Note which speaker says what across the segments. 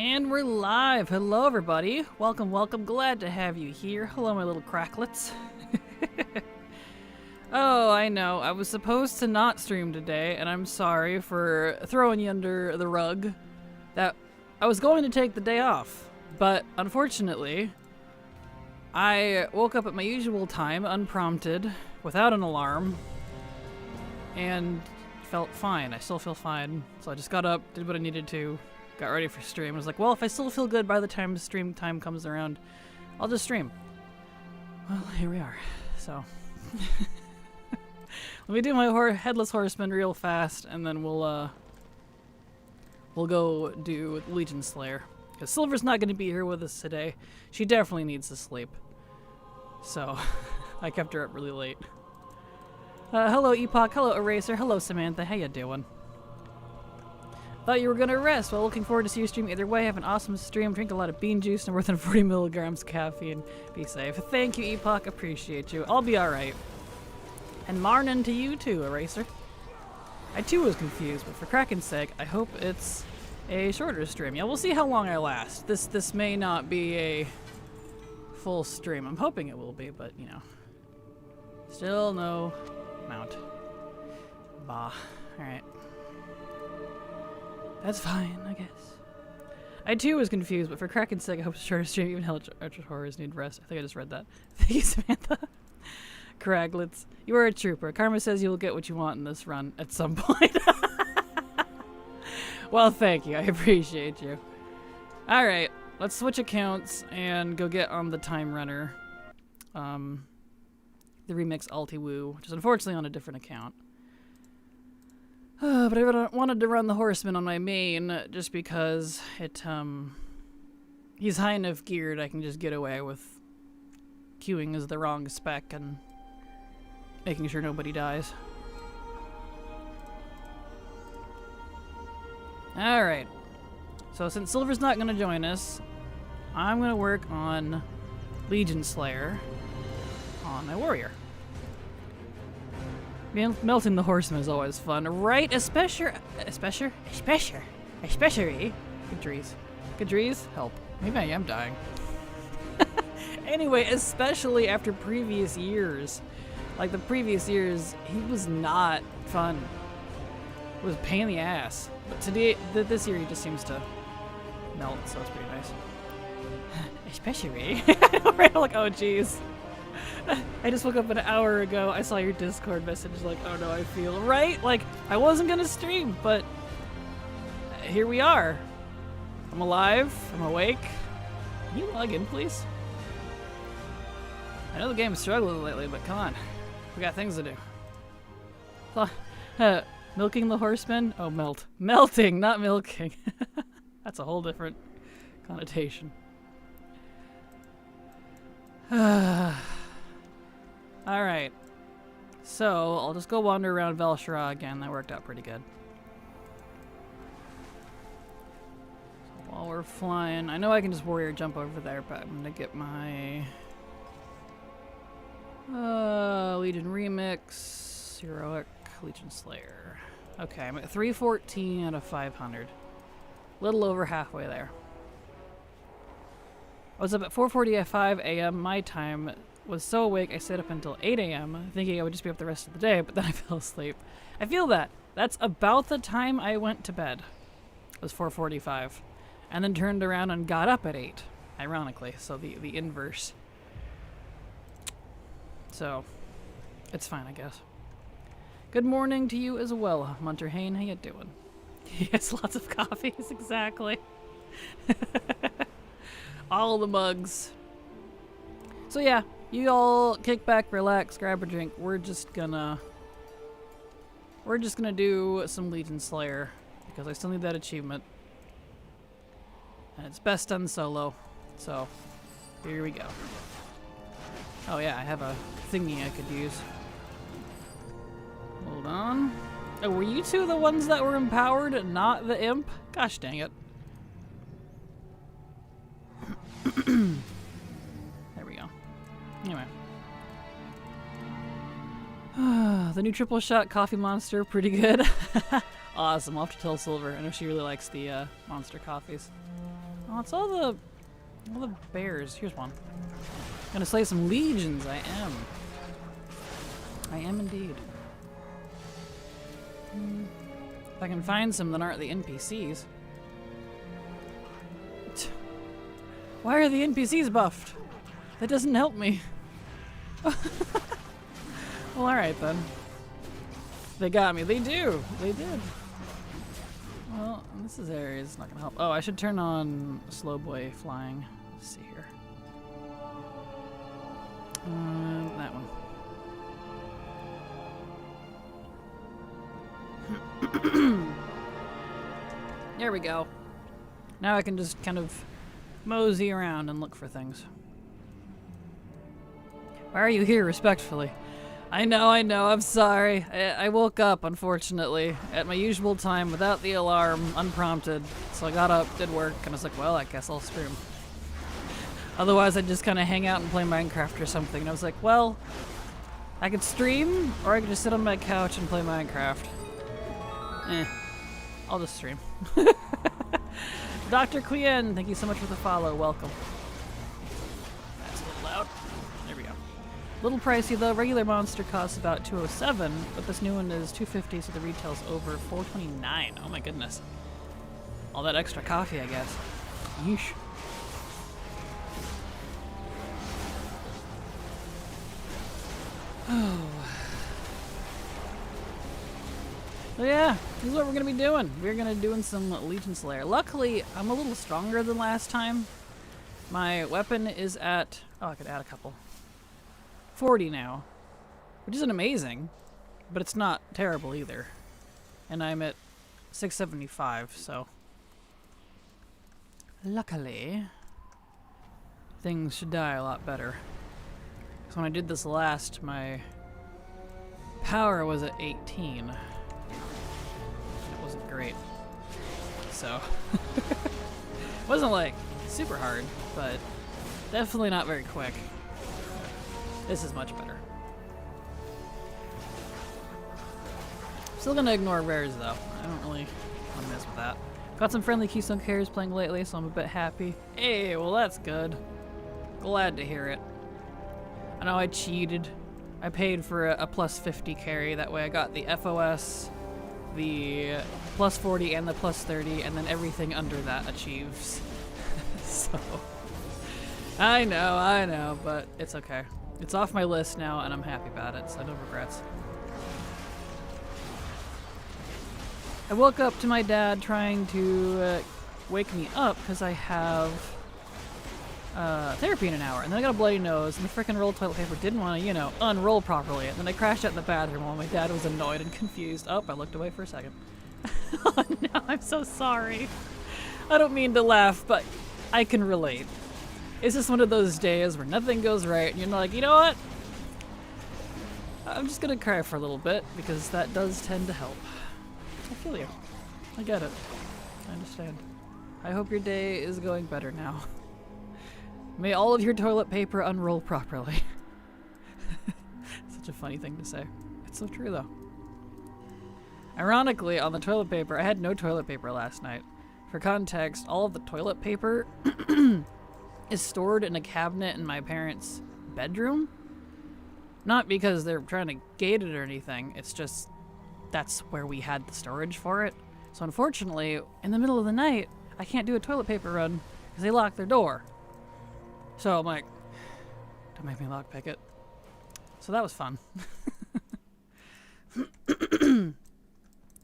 Speaker 1: And we're live. Hello, everybody. Welcome, welcome. Glad to have you here. Hello, my little cracklets. Oh, I know. I was supposed to not stream today, and I'm sorry for throwing you under the rug. That I was going to take the day off, but unfortunately, I woke up at my usual time, unprompted, without an alarm, and felt fine. I still feel fine. So I just got up, did what I needed to, got ready for stream. I was like, well, if I still feel good by the time stream time comes around, I'll just stream. Well, here we are. So let me do my headless horseman real fast, and then we'll go do Legionslayer. Because Silver's not going to be here with us today. She definitely needs to sleep. So I kept her up really late. Hello Epoch, hello Eraser, hello Samantha, how you doing? Thought you were gonna rest. Well, looking forward to see your stream either way. Have an awesome stream. Drink a lot of bean juice and more than 40 milligrams caffeine. Be safe. Thank you, Epoch. Appreciate you. I'll be alright. And Marnin to you too, Eraser. I too was confused, but for Kraken's sake, I hope it's a shorter stream. Yeah, we'll see how long I last. This may not be a full stream. I'm hoping it will be, but you know. Still no mount. Bah. Alright. That's fine, I guess. I too was confused, but for Kraken's sake, I hope it's a shorter stream. Even ultra horrors need rest. I think I just read that. Thank you, Samantha. Craglets. You are a trooper. Karma says you will get what you want in this run at some point. Well, thank you. I appreciate you. Alright, let's switch accounts and go get on the Time Runner. The Remix Alti-Woo, which is unfortunately on a different account. But I wanted to run the Horseman on my main just because it, he's high enough geared I can just get away with queuing as the wrong spec and making sure nobody dies. Alright. So since Silver's not going to join us, I'm going to work on Legionslayer on my warrior. Melting the horseman is always fun, right? Especially Gadrees, help. Maybe I am dying. Anyway, especially after previous years. Like the previous years, he was not fun. It was a pain in the ass. But today, this year, he just seems to melt, so it's pretty nice. Especially. Like, oh jeez. I just woke up an hour ago. I saw your Discord message. Like, oh no, I feel right. Like, I wasn't gonna stream, but here we are. I'm alive. I'm awake. Can you log in, please? I know the game's struggling lately, but come on. We got things to do. Milking the horseman? Oh, melt. Melting, not milking. That's a whole different connotation. Alright, so I'll just go wander around Velshara again. That worked out pretty good. So while we're flying, I know I can just warrior jump over there, but I'm gonna get my Legion Remix, Heroic, Legionslayer. Okay, I'm at 314 out of 500. Little over halfway there. I was up at 4:45 a.m. my time. Was so awake I stayed up until 8 a.m. thinking I would just be up the rest of the day, but then I fell asleep. I feel that. That's about the time I went to bed. It was 4:45. And then turned around and got up at 8. Ironically, so the inverse. So, it's fine, I guess. Good morning to you as well, Munter Hain. How you doing? Yes, lots of coffees, exactly. All the mugs. So yeah, you all kick back, relax, grab a drink. We're just gonna do some Legionslayer because I still need that achievement. And it's best done solo. So here we go. Oh yeah, I have a thingy I could use. Hold on. Oh, were you two the ones that were empowered and not the imp? Gosh dang it. There we go. Anyway. The new triple shot coffee monster, pretty good. Awesome, I'll have to tell Silver. I know she really likes the monster coffees. Oh, it's all the bears. Here's one. Gonna slay some legions. I am. I am indeed. If I can find some that aren't the NPCs. Why are the NPCs buffed? That doesn't help me. Well, alright then. They got me. They do. They did. Well, this area is not gonna help. Oh, I should turn on slow boy flying. Let's see here. That one. There we go. Now I can just kind of mosey around and look for things. Why are you here, respectfully? I know, I'm sorry. I woke up, unfortunately, at my usual time without the alarm, unprompted. So I got up, did work, and I was like, well, I guess I'll stream. Otherwise, I'd just kind of hang out and play Minecraft or something. And I was like, well, I could stream, or I could just sit on my couch and play Minecraft. I'll just stream. Dr. Quien, thank you so much for the follow. Welcome. That's a little loud. There we go. Little pricey though. Regular monster costs about $207, but this new one is $250, so the retail's over $429. Oh my goodness. All that extra coffee, I guess. Yeesh. Oh. So yeah, this is what we're gonna be doing. We're gonna be doing some Legionslayer. Luckily, I'm a little stronger than last time. My weapon is at, oh, I could add a couple. 40 now, which isn't amazing, but it's not terrible either. And I'm at 675, so luckily things should die a lot better. So when I did this last, my power was at 18. It wasn't great. So it wasn't like super hard, but definitely not very quick. This is much better. Still gonna ignore rares though. I don't really want to mess with that. Got some friendly Keystone carriers playing lately, so I'm a bit happy. Hey, well that's good. Glad to hear it. I know I cheated. I paid for a plus 50 carry. That way I got the FOS, the plus 40, and the plus 30, and then everything under that achieves. So, I know, but it's okay. It's off my list now, and I'm happy about it, so no regrets. I woke up to my dad trying to wake me up because I have therapy in an hour, and then I got a bloody nose, and the frickin' roll of toilet paper didn't want to, you know, unroll properly, and then I crashed out in the bathroom while my dad was annoyed and confused. Oh, I looked away for a second. Oh no, I'm so sorry. I don't mean to laugh, but I can relate. It's just one of those days where nothing goes right, and you're like, you know what? I'm just gonna cry for a little bit, because that does tend to help. I feel you. I get it. I understand. I hope your day is going better now. May all of your toilet paper unroll properly. Such a funny thing to say. It's so true though. Ironically, on the toilet paper, I had no toilet paper last night. For context, all of the toilet paper is stored in a cabinet in my parents' bedroom. Not because they're trying to gate it or anything, it's just that's where we had the storage for it. So unfortunately, in the middle of the night, I can't do a toilet paper run because they locked their door. So I'm like, don't make me lockpick it. So that was fun.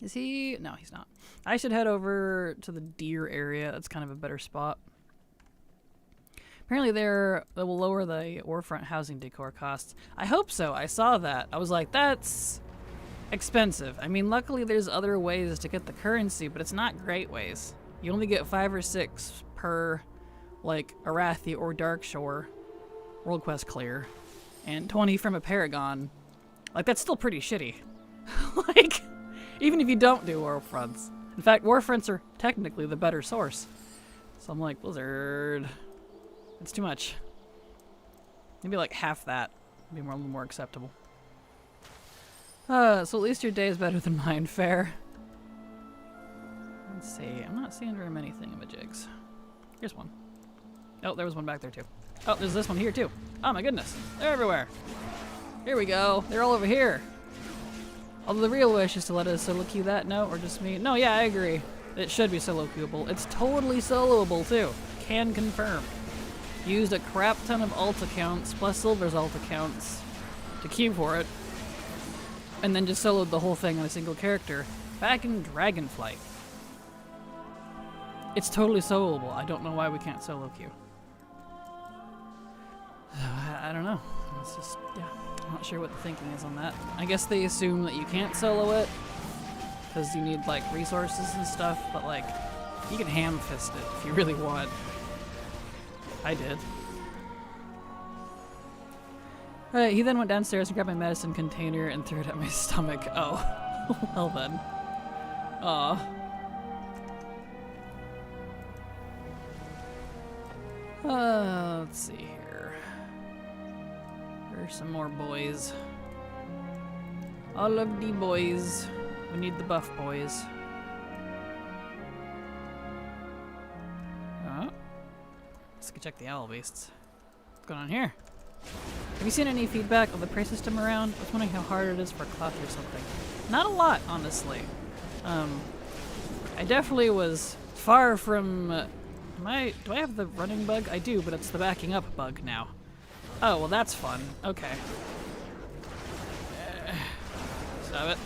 Speaker 1: Is he? No, he's not. I should head over to the deer area. That's kind of a better spot. Apparently they will lower the Warfront housing decor costs. I hope so. I saw that. I was like, that's expensive. I mean, luckily there's other ways to get the currency, but it's not great ways. You only get 5 or 6 per, like, Arathi or Darkshore World Quest clear, and 20 from a Paragon. Like, that's still pretty shitty. Like, even if you don't do Warfronts. In fact, Warfronts are technically the better source. So I'm like, Blizzard, it's too much. Maybe like half that would be a little more acceptable. So at least your day is better than mine, fair. Let's see, I'm not seeing very many thingamajigs. Here's one. Oh, there was one back there too. Oh, there's this one here too. Oh my goodness. They're everywhere. Here we go. They're all over here. Although the real wish is to let us solo queue that. No, or just me. No, yeah, I agree. It should be solo queuable. It's totally soloable too. Can confirm. Used a crap ton of alt accounts plus Silver's alt accounts to queue for it. And then just soloed the whole thing on a single character back in Dragonflight. It's totally soloable. I don't know why we can't solo queue. I don't know. It's just, yeah. I'm not sure what the thinking is on that. I guess they assume that you can't solo it because you need like resources and stuff, but like you can ham fist it if you really want. I did. He then went downstairs and grabbed my medicine container and threw it at my stomach. Oh. Well then. Aw. Let's see here. There's some more boys. All of the boys. We need the buff boys. Oh. Let's go check the owl beasts. What's going on here? Have you seen any feedback of the prey system around? I was wondering how hard it is for Clout or something. Not a lot, honestly. I definitely was far from... do I have the running bug? I do, but it's the backing up bug now. Oh, well that's fun. Okay. Stop it.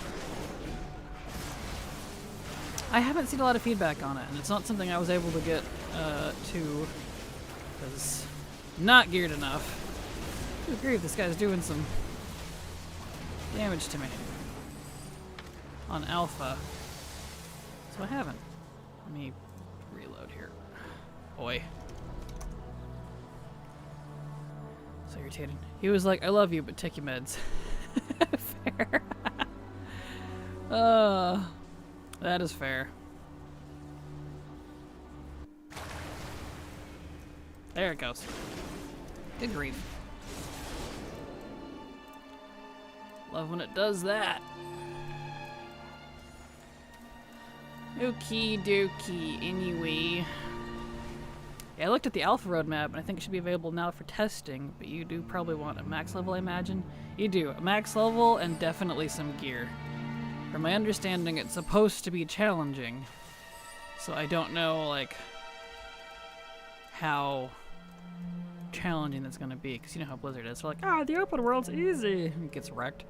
Speaker 1: I haven't seen a lot of feedback on it, and it's not something I was able to get to, because not geared enough. Good grief, this guy's doing some damage to me on alpha. So I haven't. Let me reload here. Boy. So irritated. He was like, I love you, but take your meds. Fair. That is fair. There it goes. Good grief. Love when it does that. Okie dokie, anyway. Yeah, I looked at the alpha roadmap and I think it should be available now for testing, but you do probably want a max level, I imagine. You do, a max level and definitely some gear. From my understanding, it's supposed to be challenging, so I don't know, like, how challenging that's gonna be, because you know how Blizzard is. They're like, ah, the open world's easy. It gets wrecked.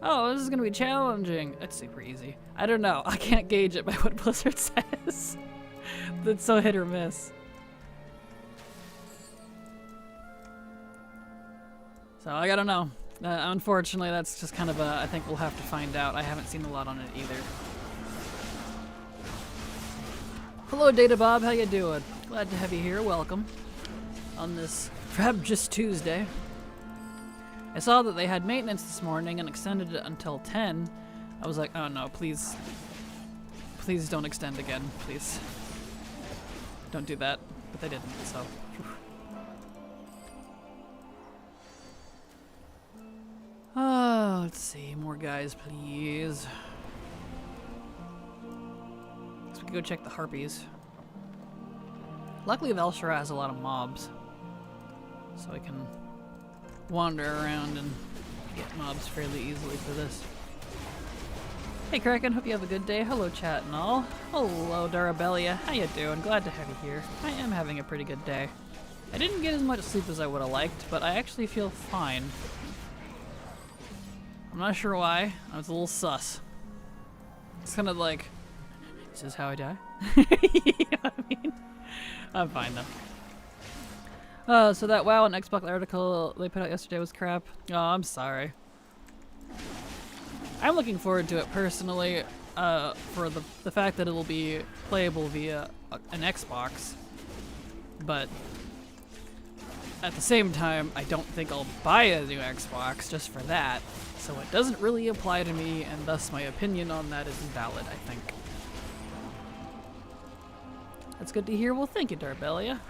Speaker 1: Oh, this is gonna be challenging. It's super easy. I don't know. I can't gauge it by what Blizzard says. That's so hit or miss. So I gotta know. Unfortunately, that's just kind of a, I think we'll have to find out. I haven't seen a lot on it either. Hello, Data Bob. How you doing? Glad to have you here. Welcome on this Just Tuesday. I saw that they had maintenance this morning and extended it until 10. I was like, oh no, please. Please don't extend again, please. Don't do that. But they didn't, so. Let's see. More guys, please. So we can go check the harpies. Luckily, Velshara has a lot of mobs. So I can wander around and get mobs fairly easily for this. Hey Kraken, hope you have a good day. Hello chat and all. Hello Darabelia, how you doing? Glad to have you here. I am having a pretty good day. I didn't get as much sleep as I would have liked, but I actually feel fine. I'm not sure why. I was a little sus. It's kind of like, is this how I die? You know what I mean? I'm fine though. So that WoW and Xbox article they put out yesterday was crap. Oh, I'm sorry. I'm looking forward to it personally, for the fact that it will be playable via an Xbox. But at the same time, I don't think I'll buy a new Xbox just for that. So it doesn't really apply to me, and thus my opinion on that is invalid, I think. That's good to hear. Well, thank you, Darbelia.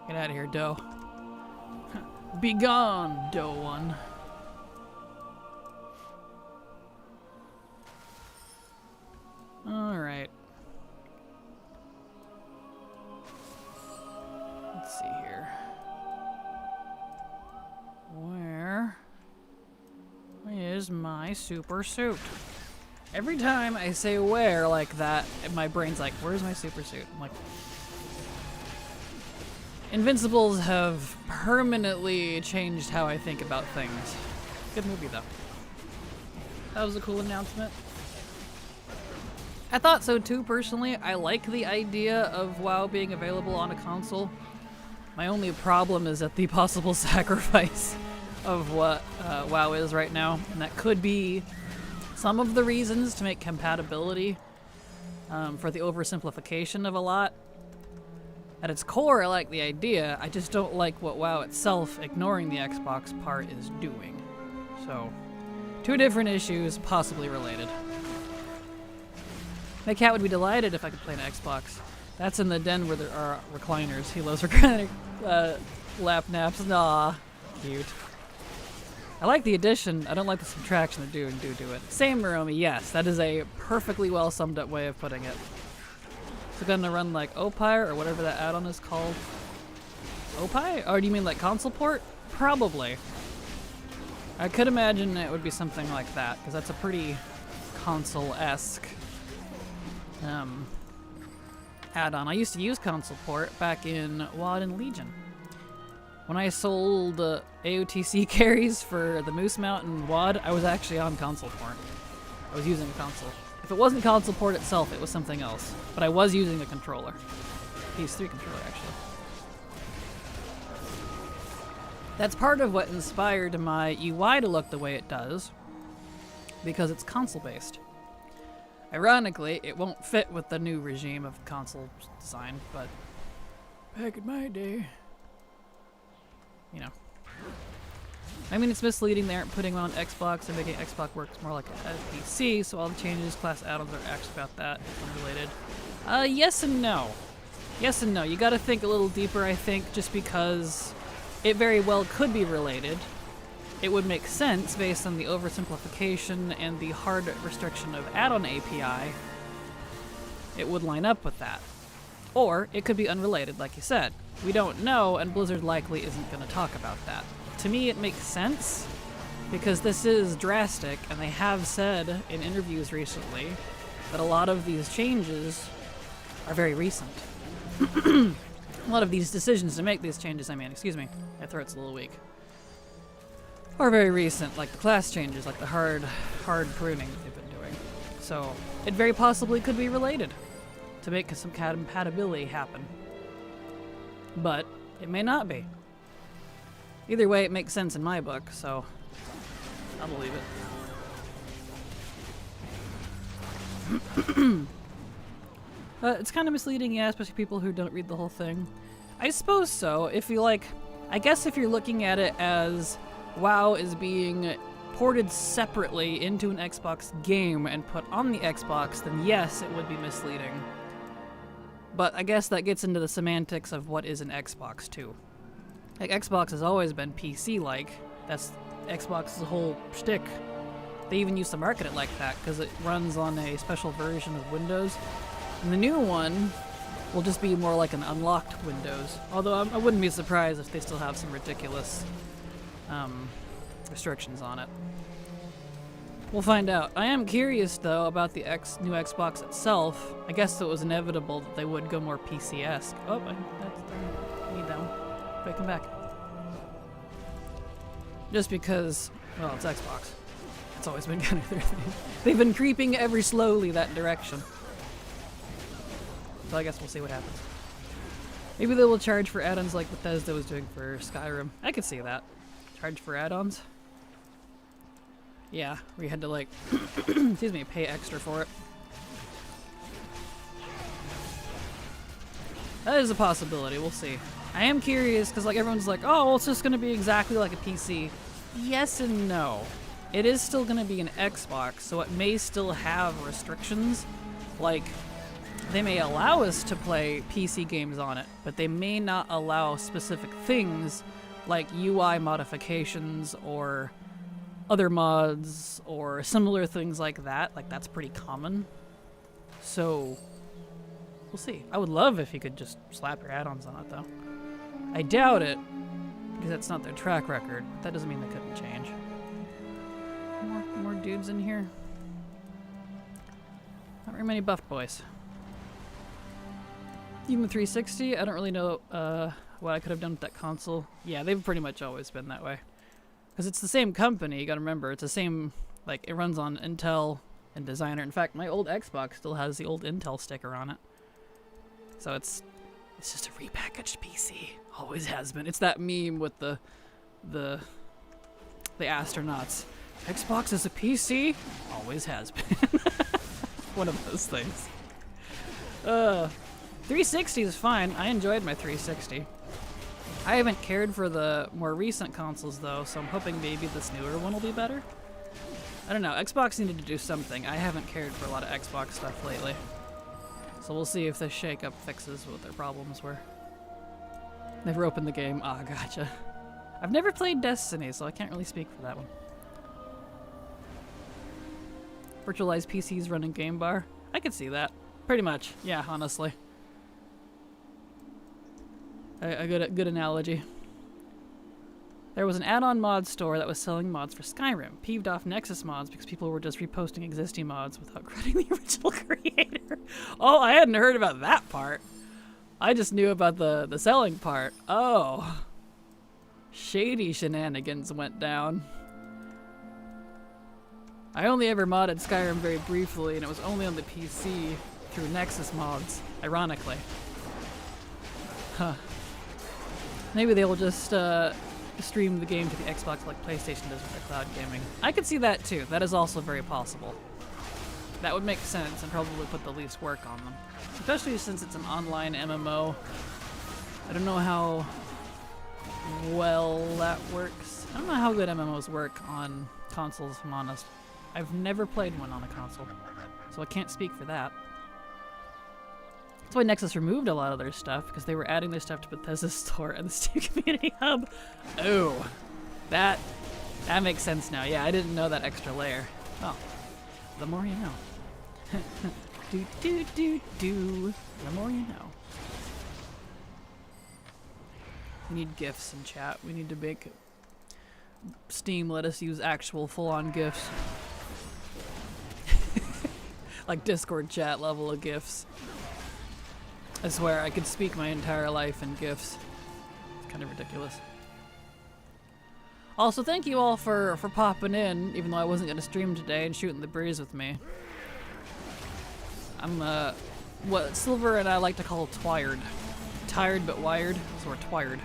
Speaker 1: Get out of here, Doe. Be gone, Doe one. Where's my super suit? Every time I say where like that, my brain's like, where's my super suit? I'm like, Invincibles have permanently changed how I think about things. Good movie, though. That was a cool announcement. I thought so, too, personally. I like the idea of WoW being available on a console. My only problem is at the possible sacrifice of what WoW is right now, and that could be some of the reasons to make compatibility for the oversimplification of a lot. At its core, I like the idea, I just don't like what WoW itself, ignoring the Xbox part, is doing. So, two different issues, possibly related. My cat would be delighted if I could play an Xbox. That's in the den where there are recliners. He loves reclining lap naps. Aw, cute. I like the addition. I don't like the subtraction of do and do it. Same, Naomi, yes. That is a perfectly well summed up way of putting it. Is it gonna run like Opire or whatever that add-on is called? Opie? Or do you mean like console port? Probably. I could imagine it would be something like that, because that's a pretty console-esque add-on. I used to use console port back in WoD and Legion. When I sold AOTC carries for the Moose Mount and WoD, I was actually on console port. I was using a console. If it wasn't console port itself, it was something else. But I was using a controller. PS3 controller, actually. That's part of what inspired my UI to look the way it does, because it's console-based. Ironically, it won't fit with the new regime of console design, but back in my day, you know. I mean, it's misleading. They aren't putting it on Xbox and making Xbox work more like a PC, so all the changes, class add-ons are actually about that, unrelated. Yes and no. Yes and no. You gotta think a little deeper, I think, just because it very well could be related. It would make sense based on the oversimplification and the hard restriction of add-on API. It would line up with that. Or it could be unrelated, like you said. We don't know, and Blizzard likely isn't going to talk about that. To me, it makes sense, because this is drastic, and they have said in interviews recently that a lot of these changes are very recent. A lot of these decisions to make these changes, excuse me, my throat's a little weak, are very recent, like the class changes, like the hard pruning that they've been doing. So, it very possibly could be related to make some compatibility happen. But it may not be. Either way, it makes sense in my book, so I'll believe it. It's kind of misleading, yeah, especially people who don't read the whole thing. I suppose so. If you I guess if you're looking at it as WoW is being ported separately into an Xbox game and put on the Xbox, then yes, it would be misleading. But I guess that gets into the semantics of what is an Xbox, too. Like, Xbox has always been PC-like. That's Xbox's whole shtick. They even used to market it like that, because it runs on a special version of Windows. And the new one will just be more like an unlocked Windows. Although I wouldn't be surprised if they still have some ridiculous restrictions on it. We'll find out. I am curious, though, about the new Xbox itself. I guess it was inevitable that they would go more PC-esque. Oh, I need that one. Wait, come back. Just because, well, it's Xbox. It's always been kind of their thing. They've been creeping ever slowly that direction. So I guess we'll see what happens. Maybe they will charge for add-ons like Bethesda was doing for Skyrim. I could see that. Charge for add-ons? Yeah, we had to excuse me, pay extra for it. That is a possibility, we'll see. I am curious, because everyone's like, oh, well, it's just going to be exactly like a PC. Yes and no. It is still going to be an Xbox, so it may still have restrictions. They may allow us to play PC games on it, but they may not allow specific things like UI modifications or other mods or similar things like that. That's pretty common. So, we'll see. I would love if you could just slap your add-ons on it, though. I doubt it, because that's not their track record. But that doesn't mean they couldn't change. More dudes in here. Not very many buff boys. Even the 360, I don't really know what I could have done with that console. Yeah, they've pretty much always been that way. Because it's the same company, you gotta remember, it's the same, like, it runs on Intel and Designer. In fact, my old Xbox still has the old Intel sticker on it. So it's just a repackaged PC. Always has been. It's that meme with the astronauts. Xbox is a PC? Always has been. One of those things. 360 is fine. I enjoyed my 360. I haven't cared for the more recent consoles though, so I'm hoping maybe this newer one will be better. I don't know. Xbox needed to do something. I haven't cared for a lot of Xbox stuff lately. So we'll see if this shakeup fixes what their problems were. Never opened the game. Ah, gotcha. I've never played Destiny, so I can't really speak for that one. Virtualized PCs running Game Bar. I could see that. Pretty much. Yeah, honestly. A good analogy. There was an add-on mod store that was selling mods for Skyrim. Peeved off Nexus mods because people were just reposting existing mods without crediting the original creator. Oh, I hadn't heard about that part. I just knew about the selling part. Oh. Shady shenanigans went down. I only ever modded Skyrim very briefly, and it was only on the PC through Nexus mods, ironically. Huh. Maybe they will just stream the game to the Xbox like PlayStation does with their cloud gaming. I could see that too. That is also very possible. That would make sense and probably put the least work on them. Especially since it's an online MMO. I don't know how well that works. I don't know how good MMOs work on consoles, if I'm honest. I've never played one on a console, so I can't speak for that. That's why Nexus removed a lot of their stuff, because they were adding their stuff to Bethesda's store and the Steam Community Hub. Oh, that makes sense now. Yeah, I didn't know that extra layer. Oh, the more you know. do. The more you know. We need GIFs in chat. We need to make Steam let us use actual full-on GIFs. Like Discord chat level of GIFs. I swear, I could speak my entire life in GIFs. It's kind of ridiculous. Also, thank you all for popping in, even though I wasn't going to stream today, and shooting the breeze with me. I'm, what Silver and I like to call twired. Tired but wired, so we're twired.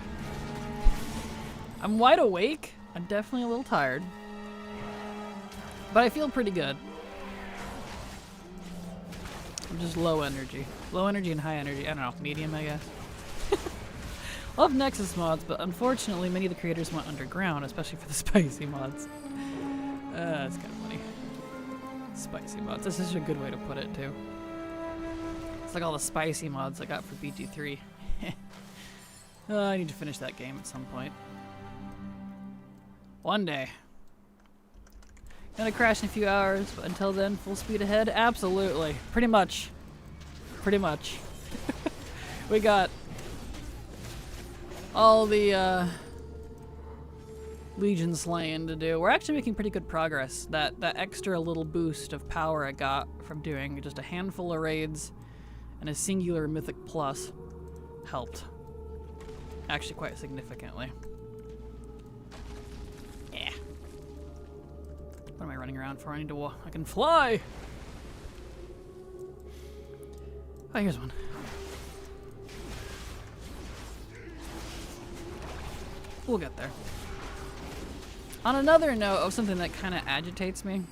Speaker 1: I'm wide awake. I'm definitely a little tired. But I feel pretty good. I'm just low energy. Low energy and high energy. I don't know, medium, I guess. Love Nexus mods, but unfortunately many of the creators went underground, especially for the spicy mods. That's kind of funny. Spicy mods. This is a good way to put it, too. It's like all the spicy mods I got for BG3. I need to finish that game at some point. One day. Gonna crash in a few hours, but until then, full speed ahead? Absolutely. Pretty much. Pretty much. We got all the Legion slaying to do. We're actually making pretty good progress. That extra little boost of power I got from doing just a handful of raids and a singular Mythic Plus helped. Actually quite significantly. Yeah. What am I running around for? I need to walk. I can fly! Oh, here's one. We'll get there. On another note of something that kind of agitates me,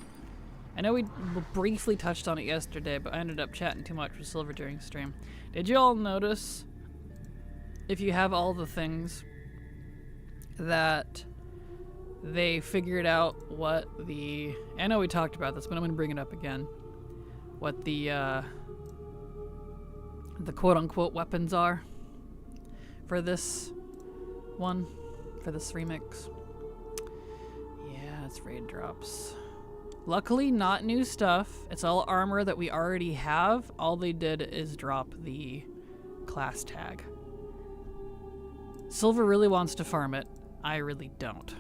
Speaker 1: I know we briefly touched on it yesterday, but I ended up chatting too much with Silver during stream. Did you all notice, if you have all the things, that they figured out what the... I know we talked about this, but I'm going to bring it up again. What the quote-unquote weapons are for this one, for this remix. Yeah, it's raid drops. Luckily, not new stuff. It's all armor that we already have. All they did is drop the class tag. Silver really wants to farm it. I really don't.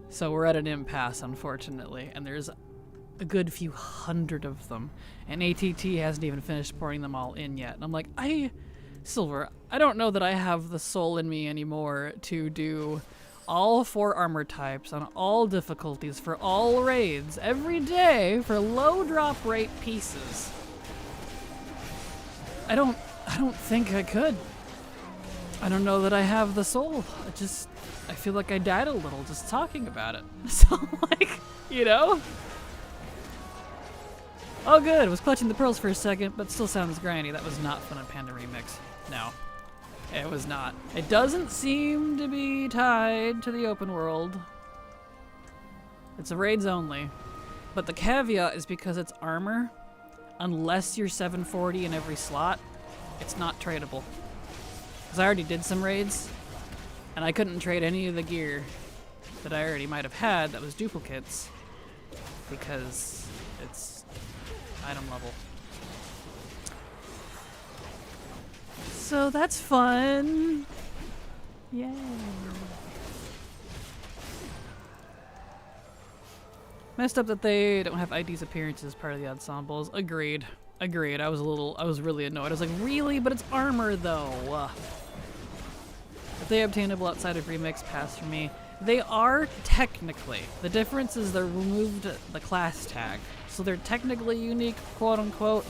Speaker 1: So we're at an impasse, unfortunately, and there's a good few hundred of them, and ATT hasn't even finished pouring them all in yet. And I'm like, Silver, I don't know that I have the soul in me anymore to do all 4 armor types on all difficulties for all raids every day for low drop rate pieces. I don't think I could. I don't know that I have the soul. I feel like I died a little just talking about it. So like, you know? Oh good, was clutching the pearls for a second, but still sounds grindy. That was not Fun and Panda Remix. No. It was not. It doesn't seem to be tied to the open world. It's a raids only. But the caveat is because it's armor, unless you're 740 in every slot, it's not tradable. Because I already did some raids, and I couldn't trade any of the gear that I already might have had that was duplicates, because it's item level. So that's fun. Yay. Messed up that they don't have ID's appearances as part of the ensembles. Agreed. Agreed. I was really annoyed. I was like, really? But it's armor though. If they obtainable outside of Remix, pass for me. They are technically. The difference is they removed the class tag. So they're technically unique, quote unquote,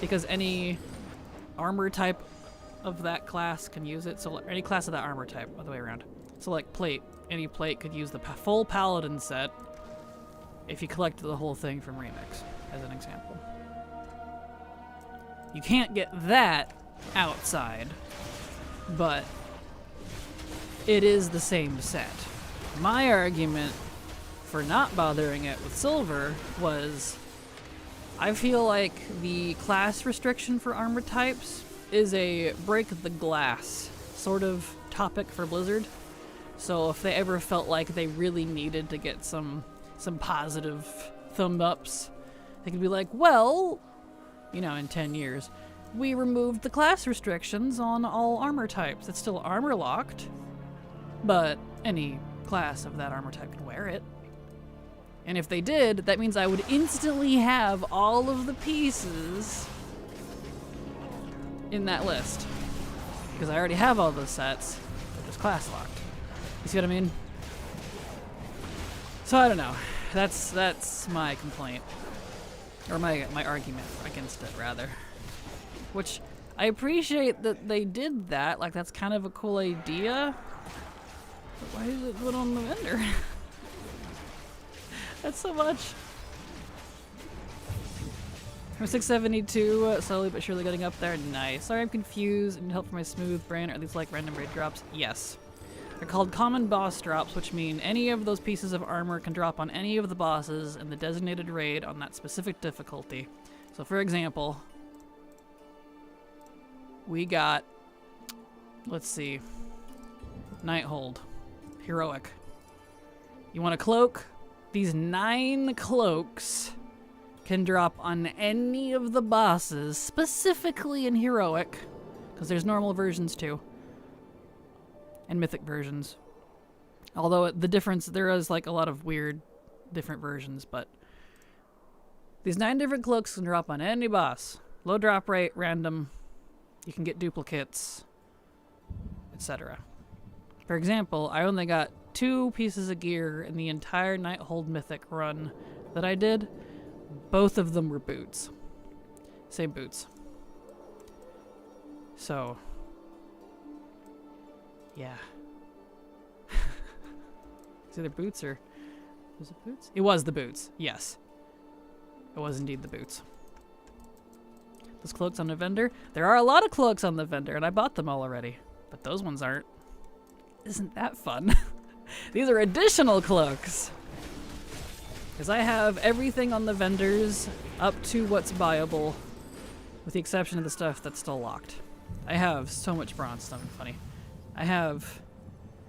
Speaker 1: because any armor type of that class can use it. So any class of that armor type, other way around. So like plate, any plate could use the full paladin set if you collect the whole thing from Remix, as an example. You can't get that outside, but it is the same set. My argument for not bothering it with silver was I feel like the class restriction for armor types is a break the glass sort of topic for Blizzard. So if they ever felt like they really needed to get some positive thumb ups, they could be like, well, you know, in 10 years, we removed the class restrictions on all armor types. It's still armor locked, but any class of that armor type can wear it. And if they did, that means I would instantly have all of the pieces in that list. Because I already have all those sets, they're just class locked. You see what I mean? So I don't know. That's my complaint. Or my argument against it, rather. Which, I appreciate that they did that, like that's kind of a cool idea. But why is it put on the vendor? That's so much. From 672, slowly but surely getting up there. Nice. Sorry, I'm confused. I need help for my smooth brain. Are these like random raid drops? Yes. They're called common boss drops, which mean any of those pieces of armor can drop on any of the bosses in the designated raid on that specific difficulty. So for example, we got, let's see, Nighthold, Heroic. You want a cloak? These 9 cloaks can drop on any of the bosses, specifically in Heroic, because there's normal versions too, and mythic versions. Although the difference, there is like a lot of weird different versions, but these 9 different cloaks can drop on any boss. Low drop rate, random, you can get duplicates, etc. For example, I only got 2 pieces of gear in the entire Nighthold Mythic run that I did. Both of them were boots. Same boots. So, yeah. It's either boots or... Was it boots? It was the boots, yes. It was indeed the boots. Those cloaks on the vendor? There are a lot of cloaks on the vendor, and I bought them all already. But those ones aren't. Isn't that fun? These are additional cloaks. Because I have everything on the vendors up to what's buyable, with the exception of the stuff that's still locked. I have so much bronze stuff, funny. I have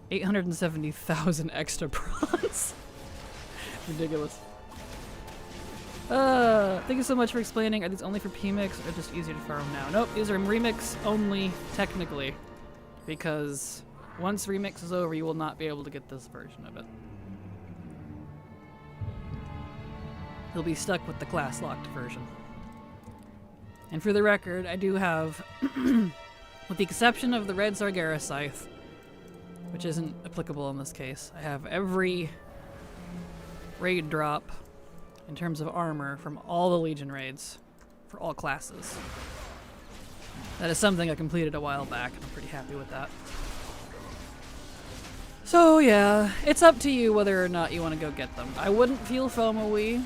Speaker 1: 870,000 extra bronze. Ridiculous. Thank you so much for explaining. Are these only for PMix or just easier to farm now? Nope, these are Remix only, technically. Because once Remix is over, you will not be able to get this version of it. he'll be stuck with the class locked version. And for the record, I do have, with the exception of the red Sargeras scythe, which isn't applicable in this case, I have every raid drop in terms of armor from all the Legion raids for all classes. That is something I completed a while back, and I'm pretty happy with that. So yeah, it's up to you whether or not you want to go get them. I wouldn't feel FOMO-y,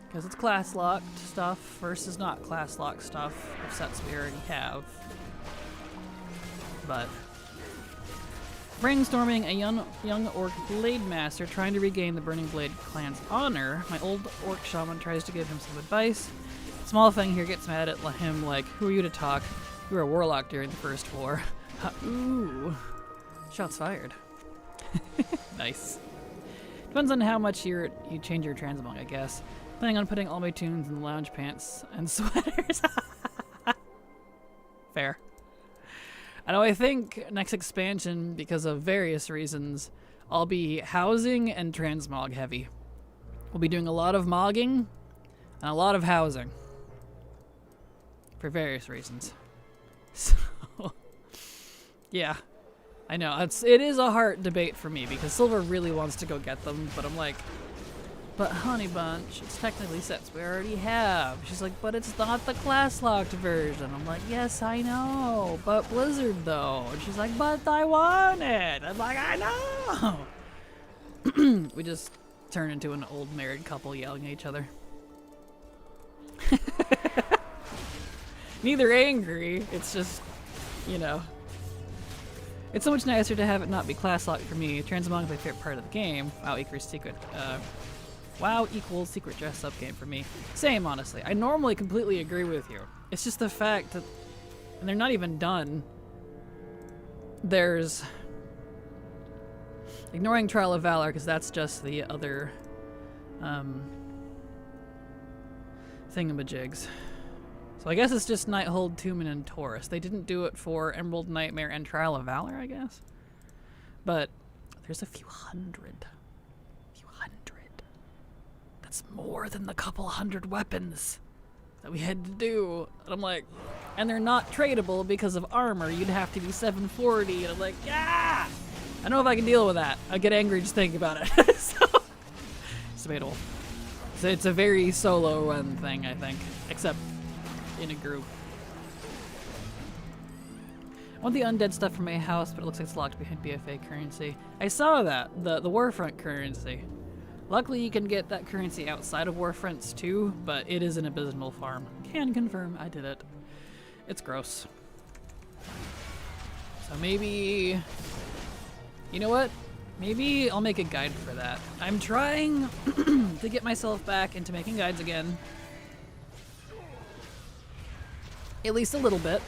Speaker 1: because it's class locked stuff versus not class locked stuff of sets we already have. But brainstorming a young orc blade master trying to regain the Burning Blade clan's honor, my old orc shaman tries to give him some advice. Small thing here gets mad at him like, who are you to talk? You were a warlock during the First War. Ooh. Shots fired. Nice. Depends on how much you change your transmog, I guess. Planning on putting all my tunes in lounge pants and sweaters. Fair. I know, I think next expansion, because of various reasons, I'll be housing and transmog heavy. We'll be doing a lot of mogging and a lot of housing. For various reasons. So, yeah. I know, it is a hard debate for me, because Silver really wants to go get them, but I'm like, but Honey Bunch, it's technically sets we already have. She's like, but it's not the class locked version. I'm like, yes, I know, but Blizzard though. And she's like, but I want it. I'm like, I know. We just turn into an old married couple yelling at each other. Neither angry, it's just, you know. It's so much nicer to have it not be class locked for me. Transmog is my favorite part of the game. WoW equals secret dress up game for me. Same, honestly. I normally completely agree with you. It's just the fact that, and they're not even done, there's ignoring Trial of Valor, because that's just the other thingamajigs. So I guess it's just Nighthold, Tumen, and Taurus. They didn't do it for Emerald Nightmare and Trial of Valor, I guess. But there's a few hundred. That's more than the couple hundred weapons that we had to do. And I'm like, and they're not tradable because of armor. You'd have to be 740. And I'm like, yeah! I don't know if I can deal with that. I get angry just thinking about it. So, it's debatable. So it's a very solo run thing, I think. Except in a group. I want the undead stuff from my house, but it looks like it's locked behind BFA currency. I saw that, the Warfront currency. Luckily you can get that currency outside of Warfronts too, but it is an abysmal farm. Can confirm I did it. It's gross. So maybe, you know what? Maybe I'll make a guide for that. I'm trying to get myself back into making guides again. At least a little bit.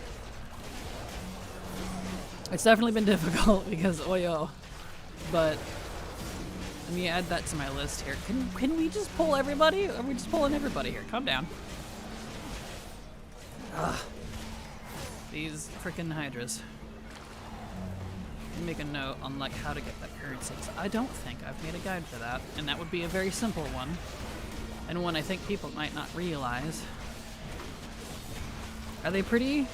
Speaker 1: It's definitely been difficult because Oyo, but let me add that to my list here. Can we just pull everybody? Are we just pulling everybody here? Calm down. Ugh. These frickin' hydras. Let me make a note on like how to get that currency. I don't think I've made a guide for that, and that would be a very simple one, and one I think people might not realize. Are they pretty?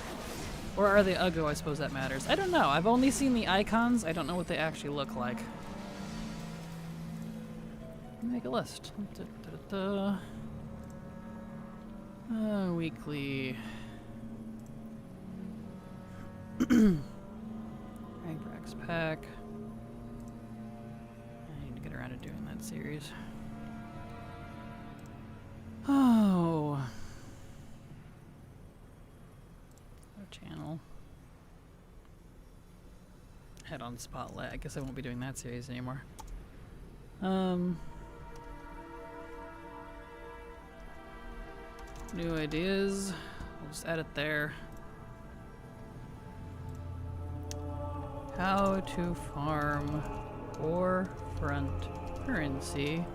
Speaker 1: Or are they ugly? I suppose that matters. I don't know. I've only seen the icons. I don't know what they actually look like. Make a list. Weekly. Ranked pack. I need to get around to doing that series. Oh. Channel. Head on Spotlight. I guess I won't be doing that series anymore. New ideas. I'll just add it there. How to farm Warfront currency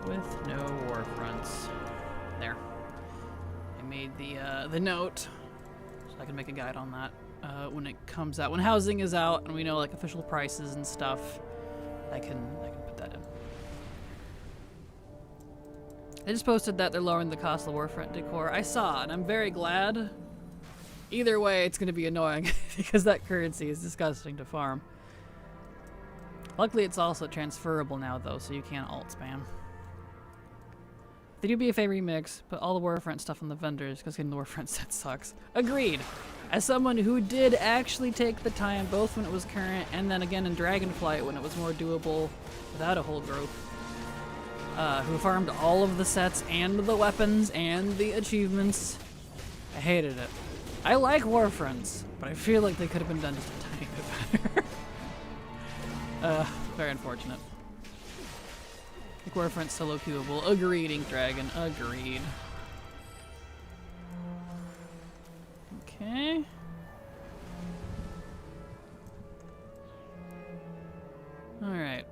Speaker 1: with no Warfronts. There. I made the note, so I can make a guide on that when it comes out. When housing is out and we know like official prices and stuff, I can put that in. They just posted that they're lowering the cost of the Warfront decor. I saw, and I'm very glad. Either way, it's going to be annoying because that currency is disgusting to farm. Luckily, it's also transferable now, though, so you can't alt spam. They do BFA remix, put all the Warfront stuff on the vendors because getting the Warfront set sucks. Agreed. As someone who did actually take the time, both when it was current and then again in Dragonflight when it was more doable without a whole growth, who farmed all of the sets and the weapons and the achievements. I hated it. I like Warfronts, but I feel like they could have been done just a tiny bit better. Very unfortunate. Like Warfront's solo queuable. Agreed, Ink Dragon. Agreed. Okay. Alright.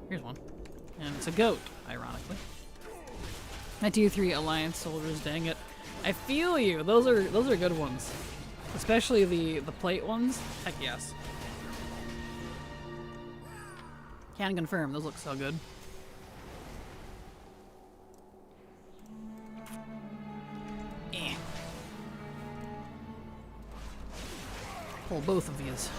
Speaker 1: Here's one. And it's a goat, ironically. My tier 3 Alliance soldiers, dang it. I feel you. Those are good ones. Especially the plate ones. Heck yes. Can confirm, those look so good. Eh. Pull both of these.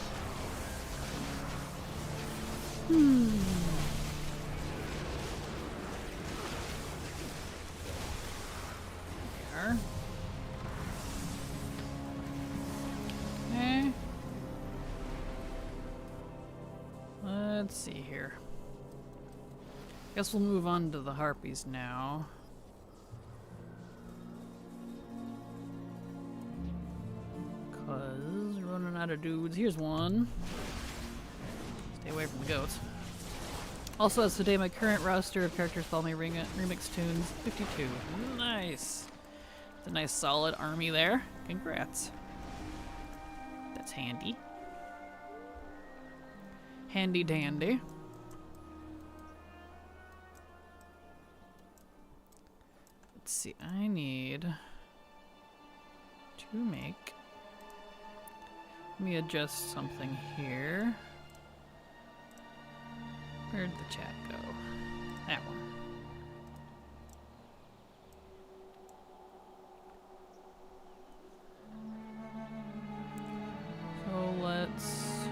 Speaker 1: There. Okay. Let's see here. Guess we'll move on to the Harpies now. Cause we're running out of dudes. Here's one. Stay away from the goats. Also, as today, my current roster of characters follow me remix tunes 52. Nice. It's a nice solid army there. Congrats. That's handy. Handy dandy. Let's see, I need to make. Let me adjust something here. Where'd the chat go? That one. So let's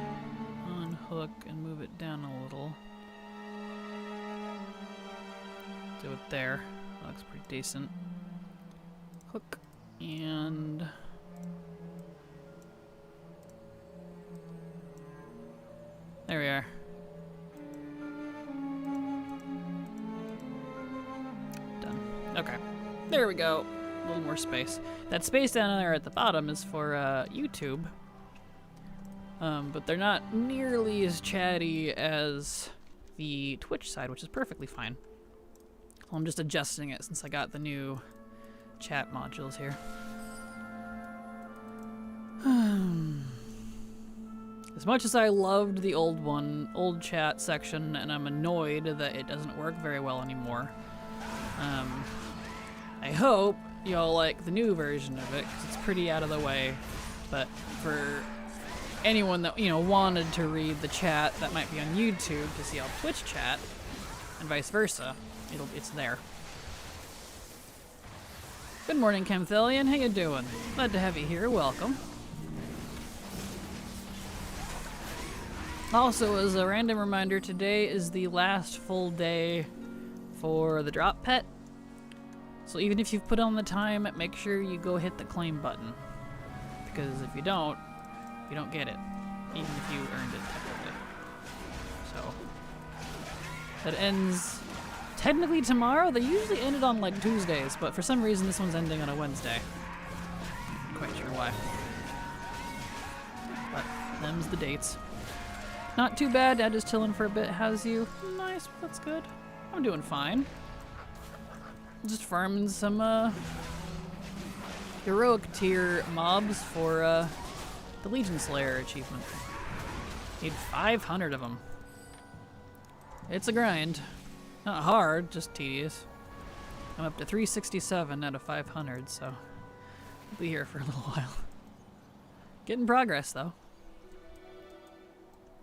Speaker 1: unhook and move it down a little. Do it there. That looks pretty decent. Hook and there we are. Okay, there we go. A little more space. That space down there at the bottom is for YouTube. But they're not nearly as chatty as the Twitch side, which is perfectly fine. So I'm just adjusting it since I got the new chat modules here. As much as I loved the old chat section, and I'm annoyed that it doesn't work very well anymore. I hope y'all like the new version of it, because it's pretty out of the way. But for anyone that, wanted to read the chat that might be on YouTube to see all Twitch chat, and vice versa, it's there. Good morning, Chemthelian. How you doing? Glad to have you here. Welcome. Also, as a random reminder, today is the last full day for the drop pet. So even if you've put on the time, make sure you go hit the claim button. Because if you don't get it. Even if you earned it technically. So that ends technically tomorrow. They usually end it on like Tuesdays, but for some reason this one's ending on a Wednesday. Not quite sure why. But them's the dates. Not too bad. Dad is chilling for a bit. How's you? Nice. That's good. I'm doing fine. Just farming some heroic tier mobs for the Legionslayer achievement. Need 500 of them. It's a grind. Not hard, just tedious. I'm up to 367 out of 500, so I'll be here for a little while. Getting progress though.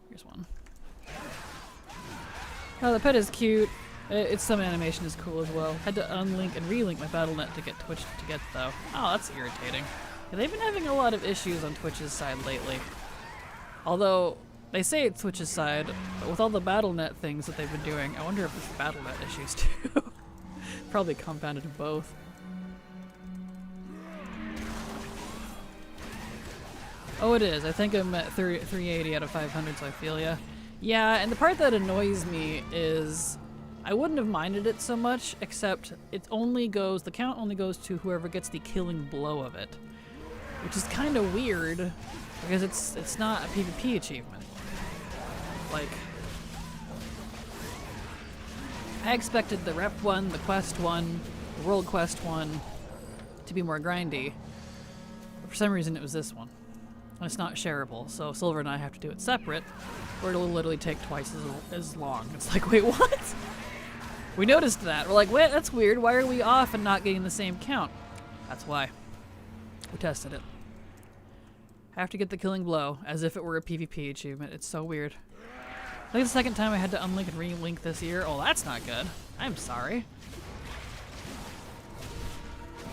Speaker 1: Here's one. Oh, the pet is cute. Some animation is cool as well. Had to unlink and relink my Battle.net to get Twitch to get though. Oh, that's irritating. Yeah, they've been having a lot of issues on Twitch's side lately. Although, they say it's Twitch's side, but with all the Battle.net things that they've been doing, I wonder if it's Battle.net issues too. Probably compounded in both. Oh, it is. I think I'm at 380 out of 500, so I feel ya. Yeah, and the part that annoys me is I wouldn't have minded it so much, except the count only goes to whoever gets the killing blow of it. Which is kind of weird, because it's not a PvP achievement. Like, I expected the rep one, the quest one, the world quest one to be more grindy. But for some reason it was this one. And it's not shareable, so Silver and I have to do it separate, or it'll literally take twice as long. It's like, wait, what? We noticed that. We're like, wait, that's weird. Why are we off and not getting the same count? That's why. We tested it. Have to get the killing blow, as if it were a PvP achievement. It's so weird. I think the second time I had to unlink and relink this year. Oh, that's not good. I'm sorry.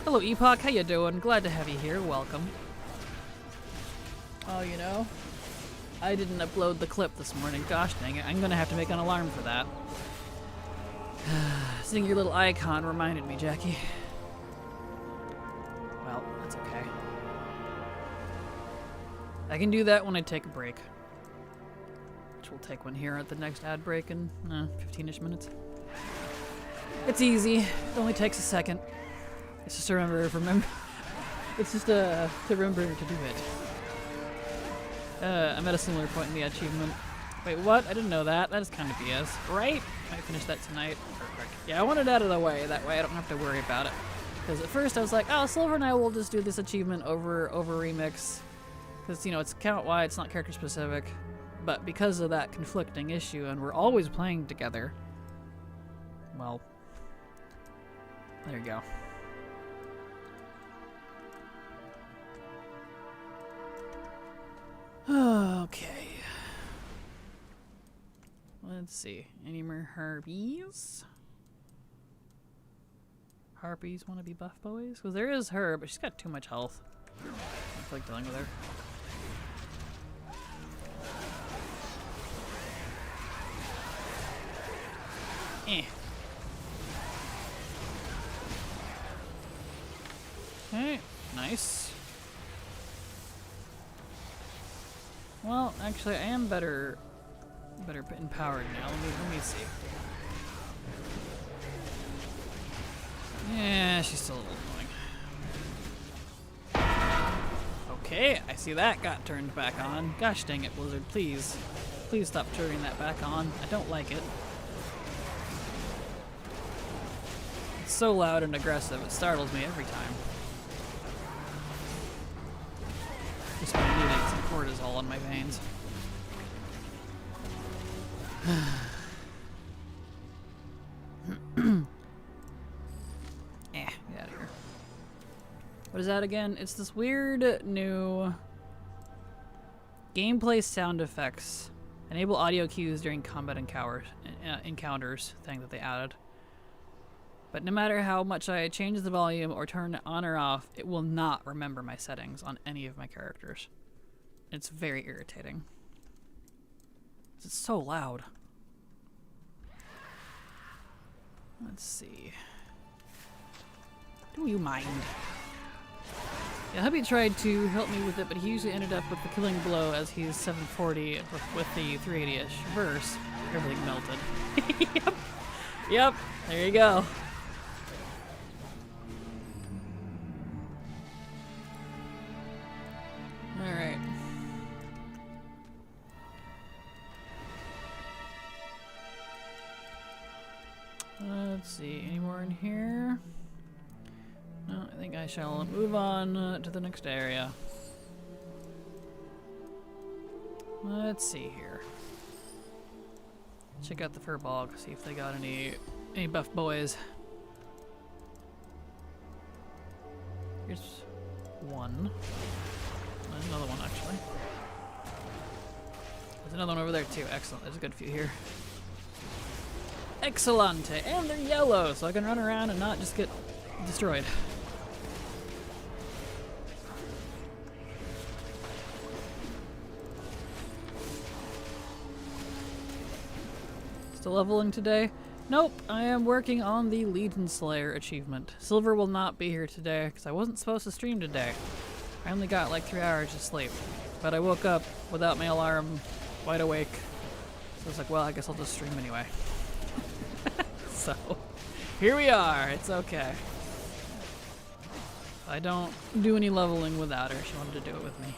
Speaker 1: Hello, Epoch. How you doing? Glad to have you here. Welcome. Oh, you know, I didn't upload the clip this morning. Gosh dang it. I'm going to have to make an alarm for that. Seeing your little icon reminded me, Jackie. Well, that's okay. I can do that when I take a break. Which we'll take one here at the next ad break in 15-ish minutes. It's easy. It only takes a second. It's just to remember. It's just to remember to do it. I'm at a similar point in the achievement. Wait, what? I didn't know that. That is kind of BS, right? Might finish that tonight. Perfect. Yeah, I want it out of the way. That way I don't have to worry about it. Because at first I was like, oh, Silver and I will just do this achievement over remix. Because, you know, it's count-wide, it's not character-specific. But because of that conflicting issue, and we're always playing together, well, there you go. Okay. Let's see. Any more harpies? Harpies want to be buff boys? Because there is her, but she's got too much health. I don't feel like dealing with her. Okay, nice. Well, actually, I am better empowered now. Let me see. Yeah, she's still a little annoying. Okay, I see that got turned back on. Gosh dang it, Blizzard, please. Please stop turning that back on. I don't like it. It's so loud and aggressive, it startles me every time. Just when I needed some cortisol in my veins. Get out of here. What is that again? It's this weird new gameplay sound effects. Enable audio cues during combat encounters thing that they added. But no matter how much I change the volume or turn it on or off, it will not remember my settings on any of my characters. It's very irritating. It's so loud. Let's see. Do you mind? Yeah, hubby tried to help me with it, but he usually ended up with the killing blow as he's 740 with the 380-ish verse. Everything melted. Yep. Yep. There you go. Alright. Let's see, any more in here? No, I think I shall move on to the next area. Let's see here. Check out the Furbog, see if they got any buff boys. Here's one. There's another one actually. There's another one over there too. Excellent. There's a good few here. Excellent. And they're yellow, so I can run around and not just get destroyed. Still leveling today? Nope, I am working on the Legionslayer achievement. Silver will not be here today because I wasn't supposed to stream today. I only got like 3 hours of sleep, but I woke up without my alarm, wide awake. So I was like, well, I guess I'll just stream anyway. So, here we are. It's okay. I don't do any leveling without her. She wanted to do it with me.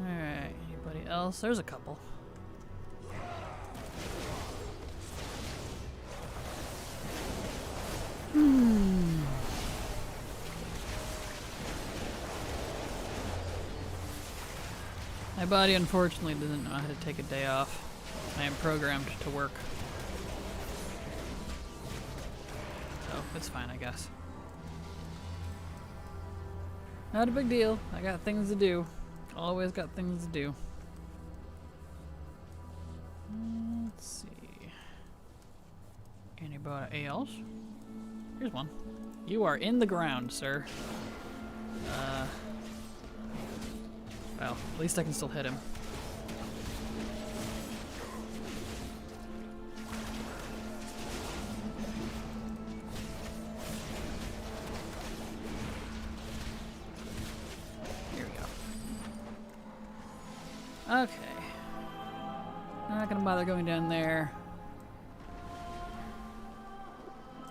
Speaker 1: Alright, anybody else? There's a couple. My body unfortunately doesn't know how to take a day off. I am programmed to work. So, it's fine, I guess. Not a big deal. I got things to do. Always got things to do. Let's see. Anybody else? Here's one. You are in the ground, sir. Well, at least I can still hit him. Okay. Not gonna bother going down there.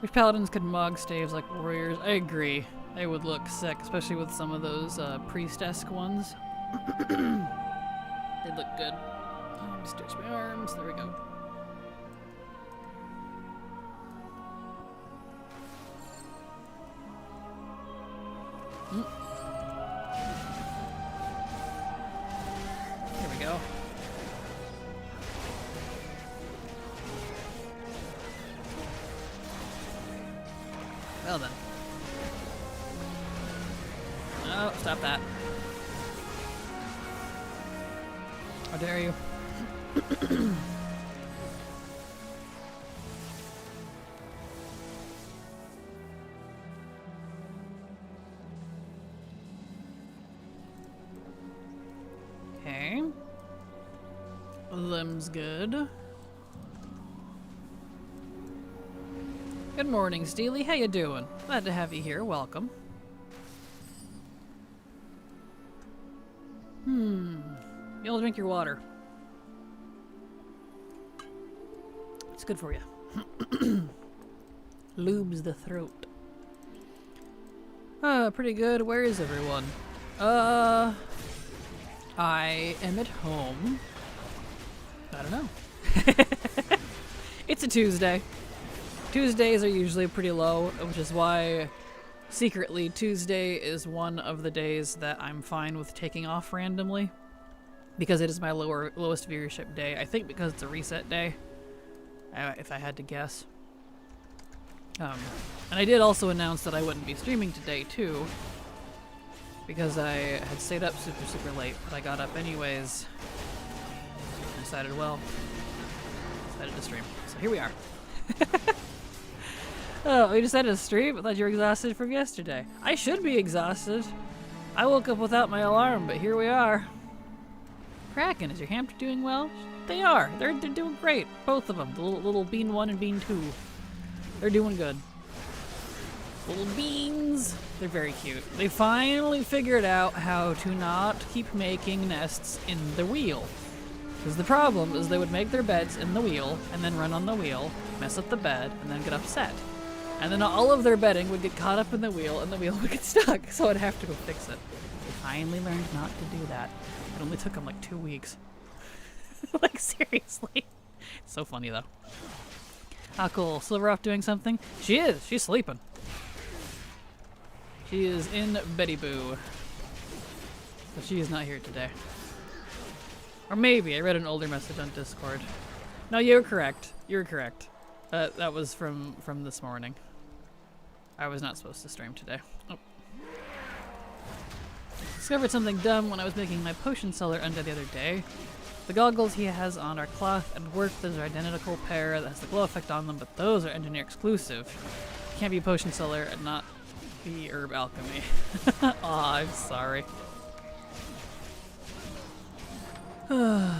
Speaker 1: If paladins could mug staves like warriors, I agree. They would look sick, especially with some of those priestess ones. They look good. Stretch my arms. There we go. Here we go. Well then. Oh, stop that. How dare you? Okay. Them's good. Good morning, Steely. How you doing? Glad to have you here. Welcome. You'll drink your water. It's good for you. Lubes the throat. Pretty good. Where is everyone? I am at home. I don't know. It's a Tuesday. Tuesdays are usually pretty low, which is why secretly Tuesday is one of the days that I'm fine with taking off randomly, because it is my lowest viewership day. I think because it's a reset day, if I had to guess. And I did also announce that I wouldn't be streaming today too, because I had stayed up super late, but I got up anyways. I decided to stream. So here we are. Oh, we decided to stream? I thought you were exhausted from yesterday. I should be exhausted. I woke up without my alarm, but here we are. Kraken, is your hamster doing well? They are. They're doing great. Both of them. The little bean 1 and bean 2. They're doing good. Little beans. They're very cute. They finally figured out how to not keep making nests in the wheel. Because the problem is they would make their beds in the wheel, and then run on the wheel, mess up the bed, and then get upset. And then all of their bedding would get caught up in the wheel, and the wheel would get stuck, so I'd have to go fix it. They finally learned not to do that. It only took them like 2 weeks. Like, seriously. It's so funny, though. Ah, cool. Silver off doing something? She is. She's sleeping. She is in Betty Boo. But she is not here today. Or maybe. I read an older message on Discord. No, you're correct. You're correct. That was from this morning. I was not supposed to stream today. Oh. Discovered something dumb when I was making my potion seller under the other day. The goggles he has on are cloth and work. Those are identical pair that has the glow effect on them, but those are engineer exclusive. Can't be a potion seller and not be herb alchemy. Aw, I'm sorry. Go.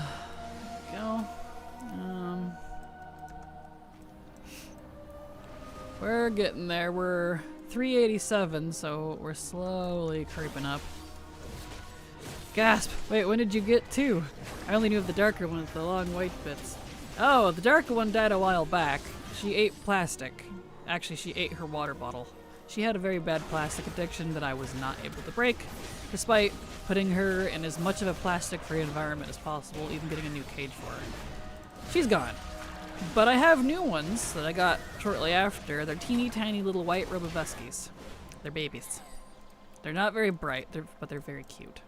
Speaker 1: We're getting there. We're 387, so we're slowly creeping up. Gasp! Wait, when did you get to? I only knew of the darker one with the long white bits. Oh, the darker one died a while back. She ate plastic. Actually, she ate her water bottle. She had a very bad plastic addiction that I was not able to break, despite putting her in as much of a plastic-free environment as possible, even getting a new cage for her. She's gone. But I have new ones that I got shortly after. They're teeny tiny little white robobuskies. They're babies. They're not very bright, but they're very cute.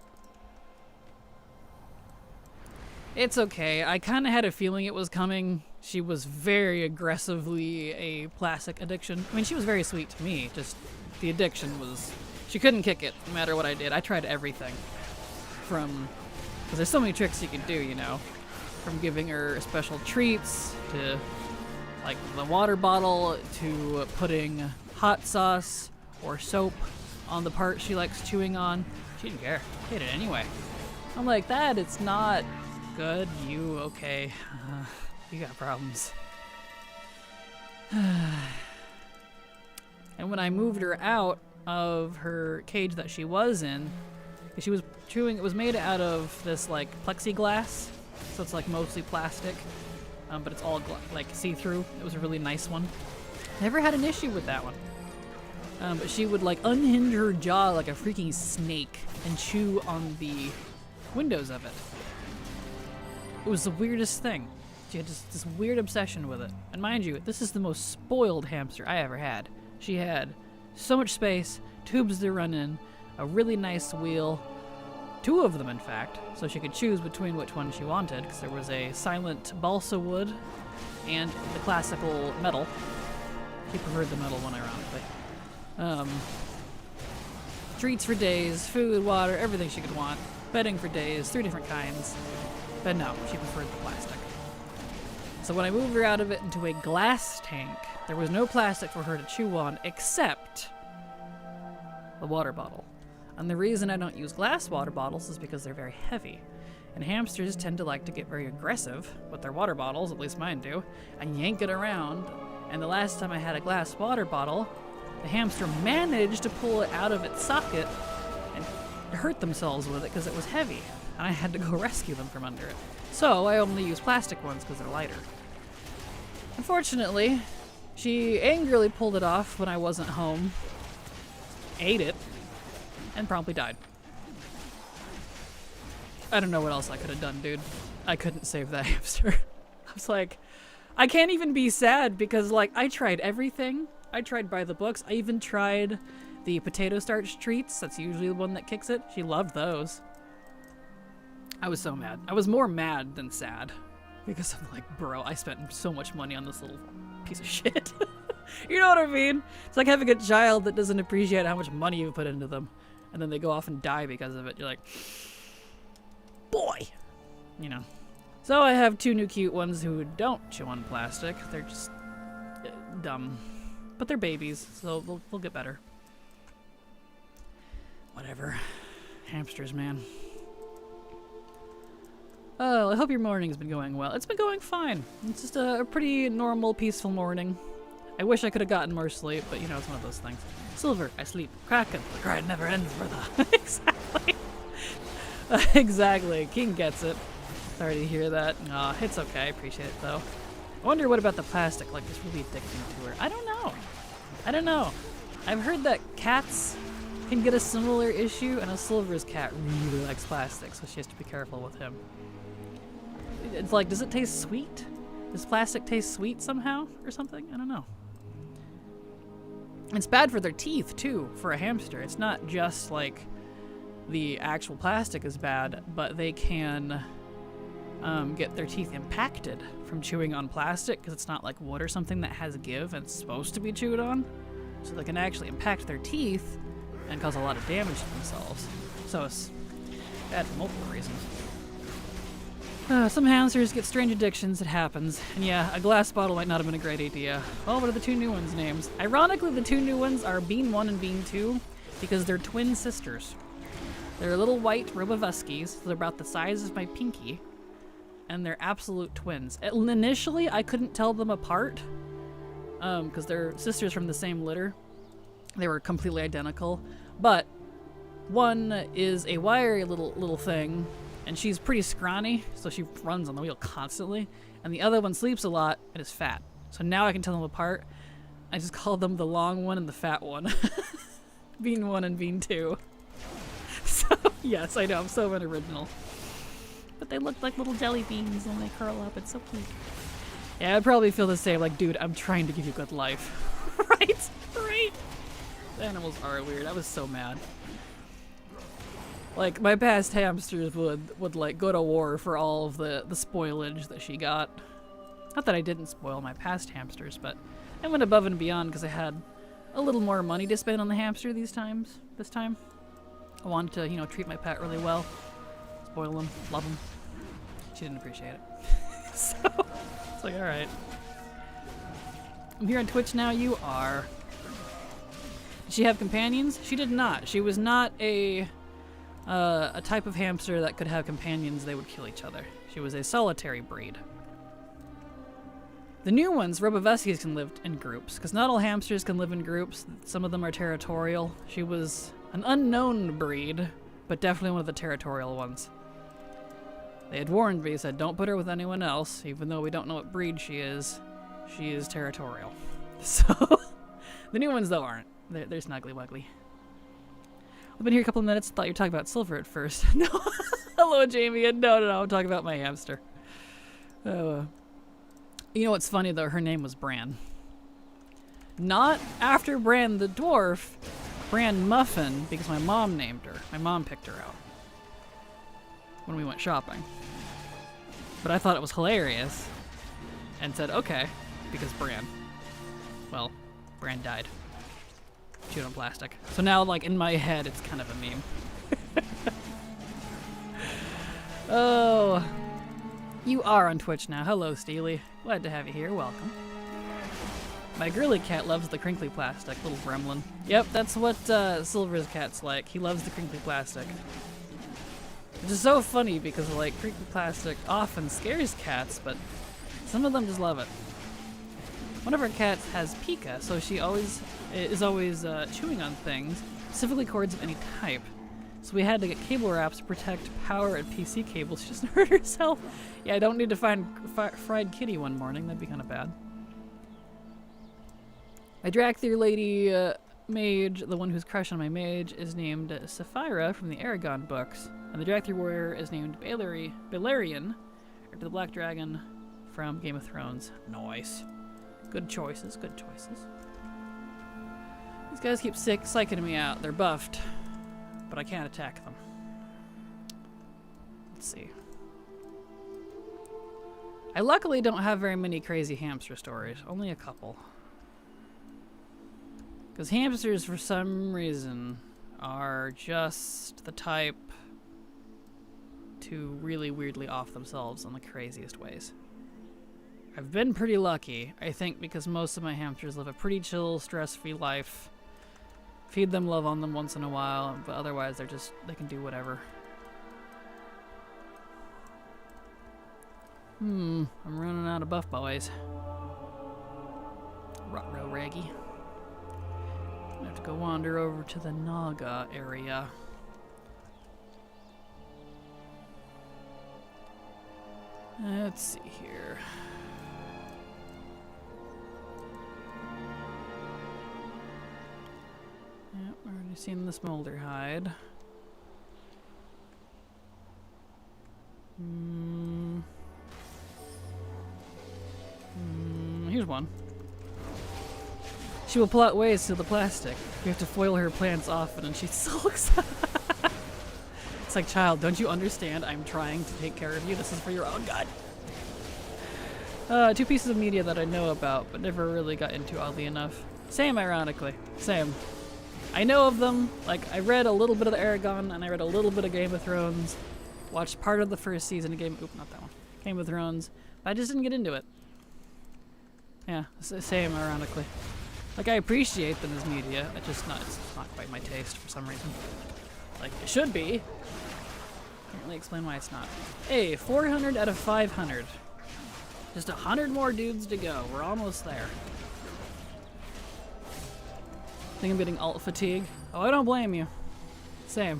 Speaker 1: It's okay. I kind of had a feeling it was coming. She was very aggressively a plastic addiction. I mean, she was very sweet to me. Just the addiction was... She couldn't kick it, no matter what I did. I tried everything. Because there's so many tricks you can do, you know. From giving her special treats, to like the water bottle, to putting hot sauce or soap on the part she likes chewing on. She didn't care. She ate it anyway. I'm like, that it's not good. You okay? You got problems. And when I moved her out of her cage that she was in, she was chewing, it was made out of this like plexiglass, so it's like mostly plastic, but it's all like see-through. It was a really nice one. Never had an issue with that one. But she would like unhinge her jaw like a freaking snake and chew on the windows of it. It was the weirdest thing. She had just this weird obsession with it. And mind you, this is the most spoiled hamster I ever had. She had so much space, tubes to run in, a really nice wheel, 2 of them in fact, so she could choose between which one she wanted, because there was a silent balsa wood and the classical metal. She preferred the metal one, ironically. Treats for days, food, water, everything she could want. Bedding for days, 3 different kinds. But no, she preferred the plastic. So when I moved her out of it into a glass tank, there was no plastic for her to chew on except the water bottle. And the reason I don't use glass water bottles is because they're very heavy. And hamsters tend to like to get very aggressive with their water bottles, at least mine do, and yank it around. And the last time I had a glass water bottle, the hamster managed to pull it out of its socket and hurt themselves with it because it was heavy. And I had to go rescue them from under it. So I only use plastic ones because they're lighter. Unfortunately, she angrily pulled it off when I wasn't home, ate it, and promptly died. I don't know what else I could have done, dude. I couldn't save that hamster. I was like, I can't even be sad because, like, I tried everything. I tried by the books. I even tried the potato starch treats. That's usually the one that kicks it. She loved those. I was so mad. I was more mad than sad because I'm like, bro, I spent so much money on this little piece of shit. You know what I mean? It's like having a child that doesn't appreciate how much money you put into them, and then they go off and die because of it. You're like, boy, you know. So I have 2 new cute ones who don't chew on plastic. They're just dumb, but they're babies, so they'll get better. Whatever. Hamsters, man. Oh, I hope your morning's been going well. It's been going fine. It's just a pretty normal, peaceful morning. I wish I could have gotten more sleep, but you know, it's one of those things. Silver, I sleep. Kraken, the grind never ends, brother. Exactly. Exactly. King gets it. Sorry to hear that. It's okay. I appreciate it, though. I wonder what about the plastic, like, it's really addicting to her. I don't know. I don't know. I've heard that cats can get a similar issue, and a Silver's cat really likes plastic, so she has to be careful with him. It's like, does it taste sweet? Does plastic taste sweet somehow or something? I don't know. It's bad for their teeth, too, for a hamster. It's not just, like, the actual plastic is bad, but they can get their teeth impacted from chewing on plastic, because it's not like wood or something that has give and it's supposed to be chewed on. So they can actually impact their teeth and cause a lot of damage to themselves. So it's bad for multiple reasons. Some hamsters get strange addictions, it happens. And yeah, a glass bottle might not have been a great idea. Well, what are the two new ones' names? Ironically, the two new ones are Bean 1 and Bean 2 because they're twin sisters. They're little white Robovuskies, so they're about the size of my pinky, and they're absolute twins. Initially, I couldn't tell them apart because they're sisters from the same litter. They were completely identical, but one is a wiry little thing, and she's pretty scrawny, so she runs on the wheel constantly, and the other one sleeps a lot and is fat. So now I can tell them apart. I just call them the long one and the fat one. Bean 1 and Bean 2. So, yes, I know, I'm so unoriginal. But they look like little jelly beans when they curl up. It's so cute. Yeah, I'd probably feel the same, like, dude, I'm trying to give you good life. Right? Right? The animals are weird. I was so mad. Like, my past hamsters would like, go to war for all of the spoilage that she got. Not that I didn't spoil my past hamsters, but I went above and beyond because I had a little more money to spend on the hamster this time. I wanted to, you know, treat my pet really well. Spoil him, love him. She didn't appreciate it. So, it's like, alright. I'm here on Twitch now, you are. Did she have companions? She did not. She was not a type of hamster that could have companions. They would kill each other. She was a solitary breed. The new ones, Robovuskies, can live in groups, because not all hamsters can live in groups. Some of them are territorial. She was an unknown breed, but definitely one of the territorial ones. They had warned me, said don't put her with anyone else, even though we don't know what breed she is territorial. So, the new ones though aren't. They're snuggly wuggly. I've been here a couple of minutes, thought you were talking about Silver at first. No, hello Jamie, no, I'm talking about my hamster. Oh, you know what's funny though, her name was Bran. Not after Bran the dwarf, Bran Muffin, because my mom named her. My mom picked her out when we went shopping. But I thought it was hilarious and said, okay, because Bran. Well, Bran died. Chewed on plastic. So now, like, in my head, it's kind of a meme. Oh. You are on Twitch now. Hello, Steely. Glad to have you here. Welcome. My girly cat loves the crinkly plastic, little gremlin. Yep, that's what Silver's cat's like. He loves the crinkly plastic. Which is so funny because, like, crinkly plastic often scares cats, but some of them just love it. One of our cats has pica, so she is always chewing on things, specifically cords of any type. So we had to get cable wraps to protect power and PC cables. She doesn't hurt herself. Yeah, I don't need to find fried kitty one morning. That'd be kind of bad. My Dracthyr lady mage, the one who's crushed on my mage, is named Sapphira from the Aragon books. And the Dracthyr warrior is named Balerion, or the Black Dragon from Game of Thrones. Nice. Good choices, good choices. These guys keep psyching me out. They're buffed, but I can't attack them. Let's see. I luckily don't have very many crazy hamster stories. Only a couple. Because hamsters, for some reason, are just the type to really weirdly off themselves in the craziest ways. I've been pretty lucky, I think, because most of my hamsters live a pretty chill, stress-free life. Feed them, love on them once in a while, but otherwise they can do whatever. I'm running out of buff boys. Ruh-roh, Raggy. I have to go wander over to the Naga area. Let's see here. Yep, we're already seen the smolder hide. Here's one. She will pull out ways to the plastic. You have to foil her plants often and she sulks. It's like, child, don't you understand? I'm trying to take care of you. This is for your own good. Two pieces of media that I know about, but never really got into oddly enough. Same, ironically. Same. I know of them. Like, I read a little bit of the Aragon, and I read a little bit of Game of Thrones. Watched part of the first season of not that one. Game of Thrones. But I just didn't get into it. Yeah, same, ironically. Like, I appreciate them as media. It's not quite my taste for some reason. Like, it should be. Can't really explain why it's not. Hey, 400 out of 500. Just 100 more dudes to go. We're almost there. I think I'm getting alt fatigue. Oh, I don't blame you. Same.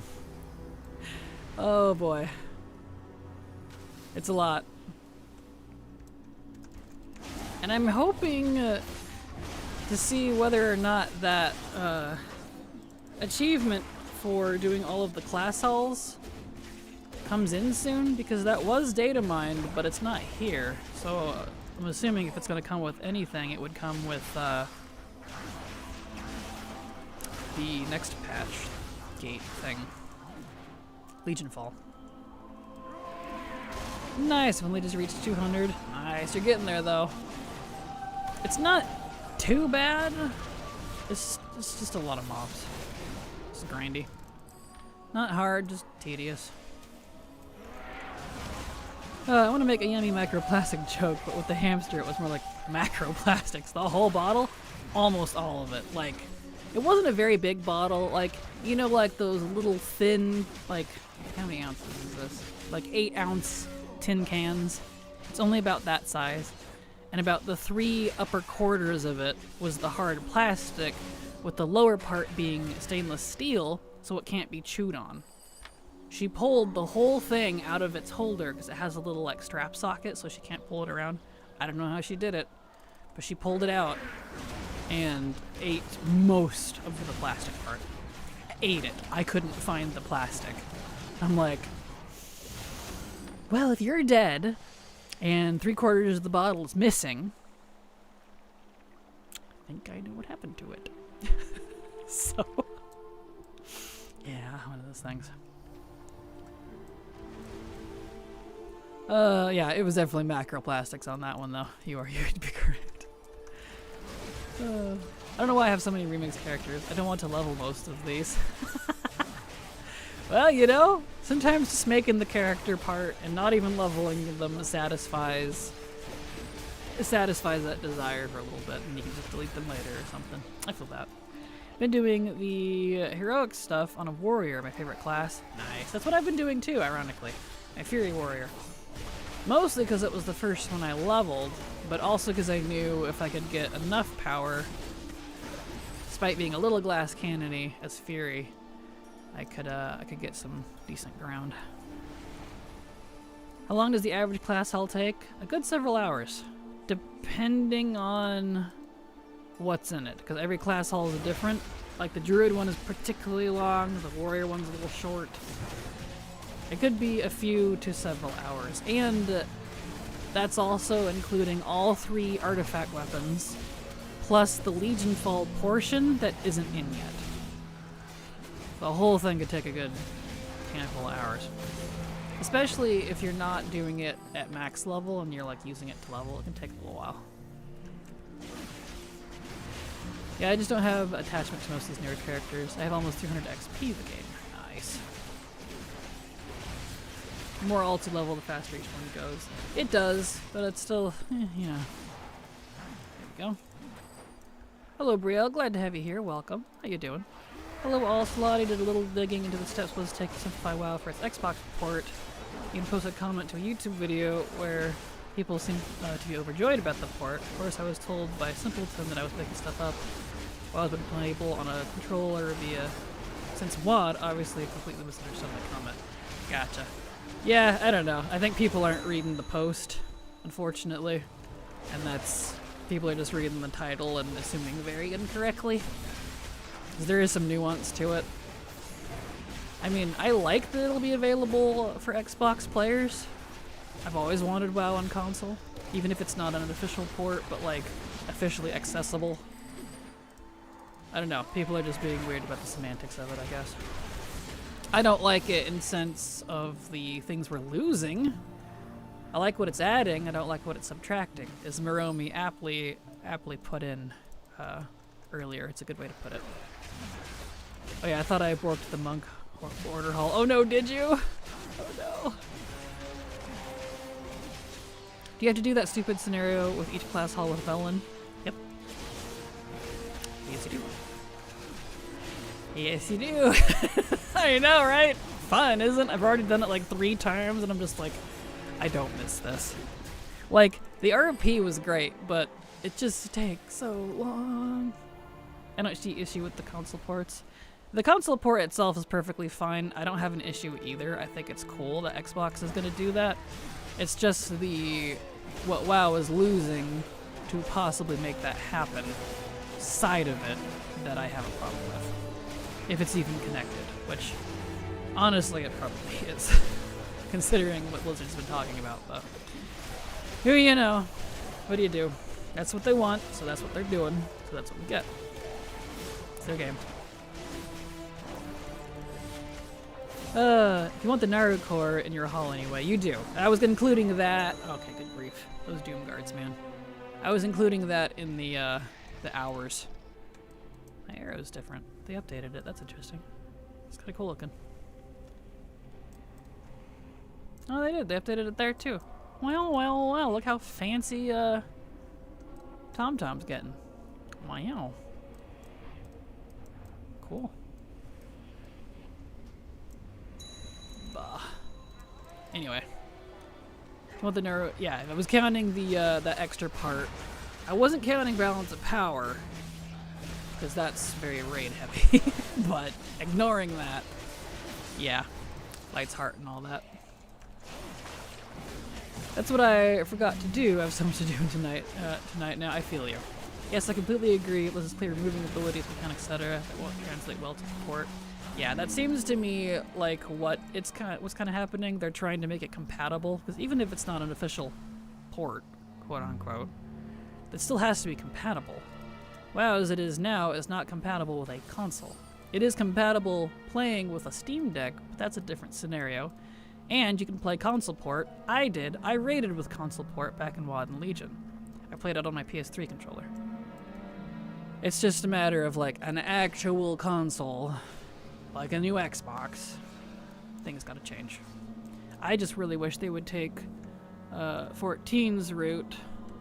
Speaker 1: Oh boy. It's a lot. And I'm hoping to see whether or not that achievement for doing all of the class halls comes in soon, because that was data mined, but it's not here. So I'm assuming if it's going to come with anything, it would come with the next patch gate thing. Legion Fall. Nice, I've only just reached 200. Nice, you're getting there though. It's not too bad. It's just a lot of mobs. It's grindy. Not hard, just tedious. I want to make a yummy microplastic joke, but with the hamster it was more like macroplastics. The whole bottle? Almost all of it. Like, it wasn't a very big bottle. Like, you know, like those little thin, like, how many ounces is this? Like 8-ounce tin cans. It's only about that size. And about the 3 upper quarters of it was the hard plastic, with the lower part being stainless steel, so it can't be chewed on. She pulled the whole thing out of its holder because it has a little like strap socket, so she can't pull it around. I don't know how she did it, but she pulled it out and ate most of the plastic part. Ate it. I couldn't find the plastic. I'm like, well, if you're dead and 3/4 of the bottle is missing, I think I know what happened to it. So, yeah, one of those things. Yeah, it was definitely macroplastics on that one, though. You'd be correct. I don't know why I have so many remix characters. I don't want to level most of these. Well, you know, sometimes just making the character part and not even leveling them satisfies that desire for a little bit, and you can just delete them later or something. I feel that. Been doing the heroic stuff on a warrior, my favorite class. Nice. That's what I've been doing too, ironically. My Fury Warrior. Mostly because it was the first one I leveled, but also because I knew if I could get enough power, despite being a little glass cannony as Fury, I could get some decent ground. How long does the average class haul take? A good several hours, depending on what's in it, because every class haul is different. Like the Druid one is particularly long, the Warrior one's a little short. It could be a few to several hours, and that's also including all 3 artifact weapons, plus the Legion Fall portion that isn't in yet. The whole thing could take a good handful of hours. Especially if you're not doing it at max level and you're like using it to level, it can take a little while. Yeah, I just don't have attachment to most of these newer characters. I have almost 300 XP the game. Nice. The more ulti level, the faster each one goes. It does, but it's still, you know. There we go. Hello, Brielle. Glad to have you here. Welcome. How you doing? Hello, Allslot. He did a little digging into the steps was taken to simplify WoW for its Xbox port. You can post a comment to a YouTube video where people seem to be overjoyed about the port. Of course, I was told by Simpleton that I was making stuff up while I was playing on a controller via since WAD. Obviously, completely misunderstood my comment. Gotcha. Yeah, I don't know. I think people aren't reading the post, unfortunately. And that's... people are just reading the title and assuming very incorrectly. Because there is some nuance to it. I mean, I like that it'll be available for Xbox players. I've always wanted WoW on console. Even if it's not an official port, but like, officially accessible. I don't know. People are just being weird about the semantics of it, I guess. I don't like it in sense of the things we're losing. I like what it's adding, I don't like what it's subtracting, as Miromi aptly put in earlier. It's a good way to put it. Oh yeah, I thought I borked the monk order hall. Oh no, did you? Oh no. Do you have to do that stupid scenario with each class hall with Velen? Yep. Yes, you do. Yes, you do. I know, right? Fun, isn't it? I've already done it like 3 times, and I'm just like, I don't miss this. Like, the RP was great, but it just takes so long. I don't see issue with the console ports. The console port itself is perfectly fine. I don't have an issue either. I think it's cool that Xbox is going to do that. It's just what WoW is losing to possibly make that happen side of it that I have a problem with. If it's even connected, which honestly it probably is, considering what Blizzard's been talking about, but who you know? What do you do? That's what they want, so that's what they're doing, so that's what we get. It's their game. If you want the Naru core in your hall anyway, you do. I was including that. Okay, good grief. Those Doom Guards, man. I was including that in the hours. My arrow's different. They updated it. That's interesting. It's kind of cool looking. Oh, they did. They updated it there too. Well, well, well. Look how fancy TomTom's getting. Wow. Cool. Bah. Anyway. Well, the Naru, yeah, I was counting the extra part. I wasn't counting balance of power, because that's very raid heavy. But ignoring that, yeah, Light's Heart and all that. That's what I forgot to do. I have so much to do tonight. Now I feel you. Yes, I completely agree. Let's just clear removing abilities, mechanics, etc. That won't translate well to port. Yeah, that seems to me like what's kind of happening. They're trying to make it compatible, because even if it's not an official port, quote unquote, it still has to be compatible. WoW as it is now is not compatible with a console. It is compatible playing with a Steam Deck, but that's a different scenario. And you can play console port. I raided with console port back in WoD and Legion. I played it on my PS3 controller. It's just a matter of like an actual console, like a new Xbox. Things gotta change. I just really wish they would take 14's route,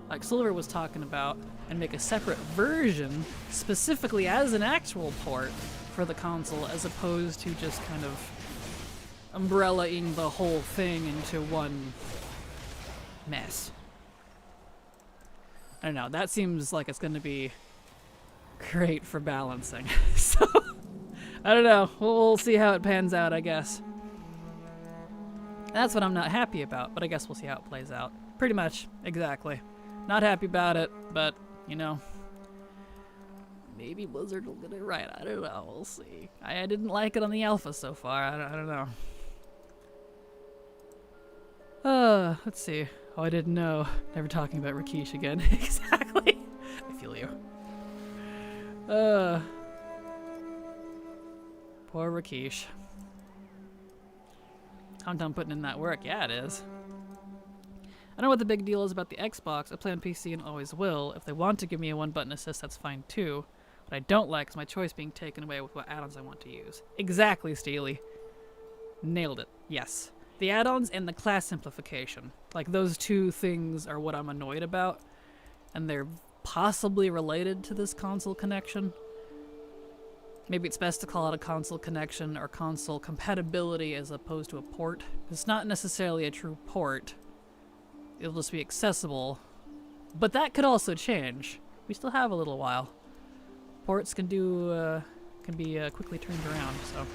Speaker 1: like Silver was talking about, and make a separate version specifically as an actual port for the console, as opposed to just kind of umbrella-ing the whole thing into one mess. I don't know, that seems like it's gonna be great for balancing. So, I don't know, we'll see how it pans out, I guess. That's what I'm not happy about, but I guess we'll see how it plays out. Pretty much, exactly. Not happy about it, but, you know, maybe Blizzard will get it right. I don't know, we'll see. I didn't like it on the alpha so far, I don't know. Let's see. Oh, I didn't know. Never talking about Rakesh again. Exactly. I feel you. Poor Rakesh. I'm done putting in that work. Yeah, it is. I know what the big deal is about the Xbox. I play on PC and always will. If they want to give me a one-button assist, that's fine too. What I don't like is my choice being taken away with what add-ons I want to use. Exactly, Steely. Nailed it. Yes. The add-ons and the class simplification. Like, those two things are what I'm annoyed about. And they're possibly related to this console connection. Maybe it's best to call it a console connection or console compatibility as opposed to a port. It's not necessarily a true port. It'll just be accessible. But that could also change. We still have a little while. Ports can be quickly turned around, so.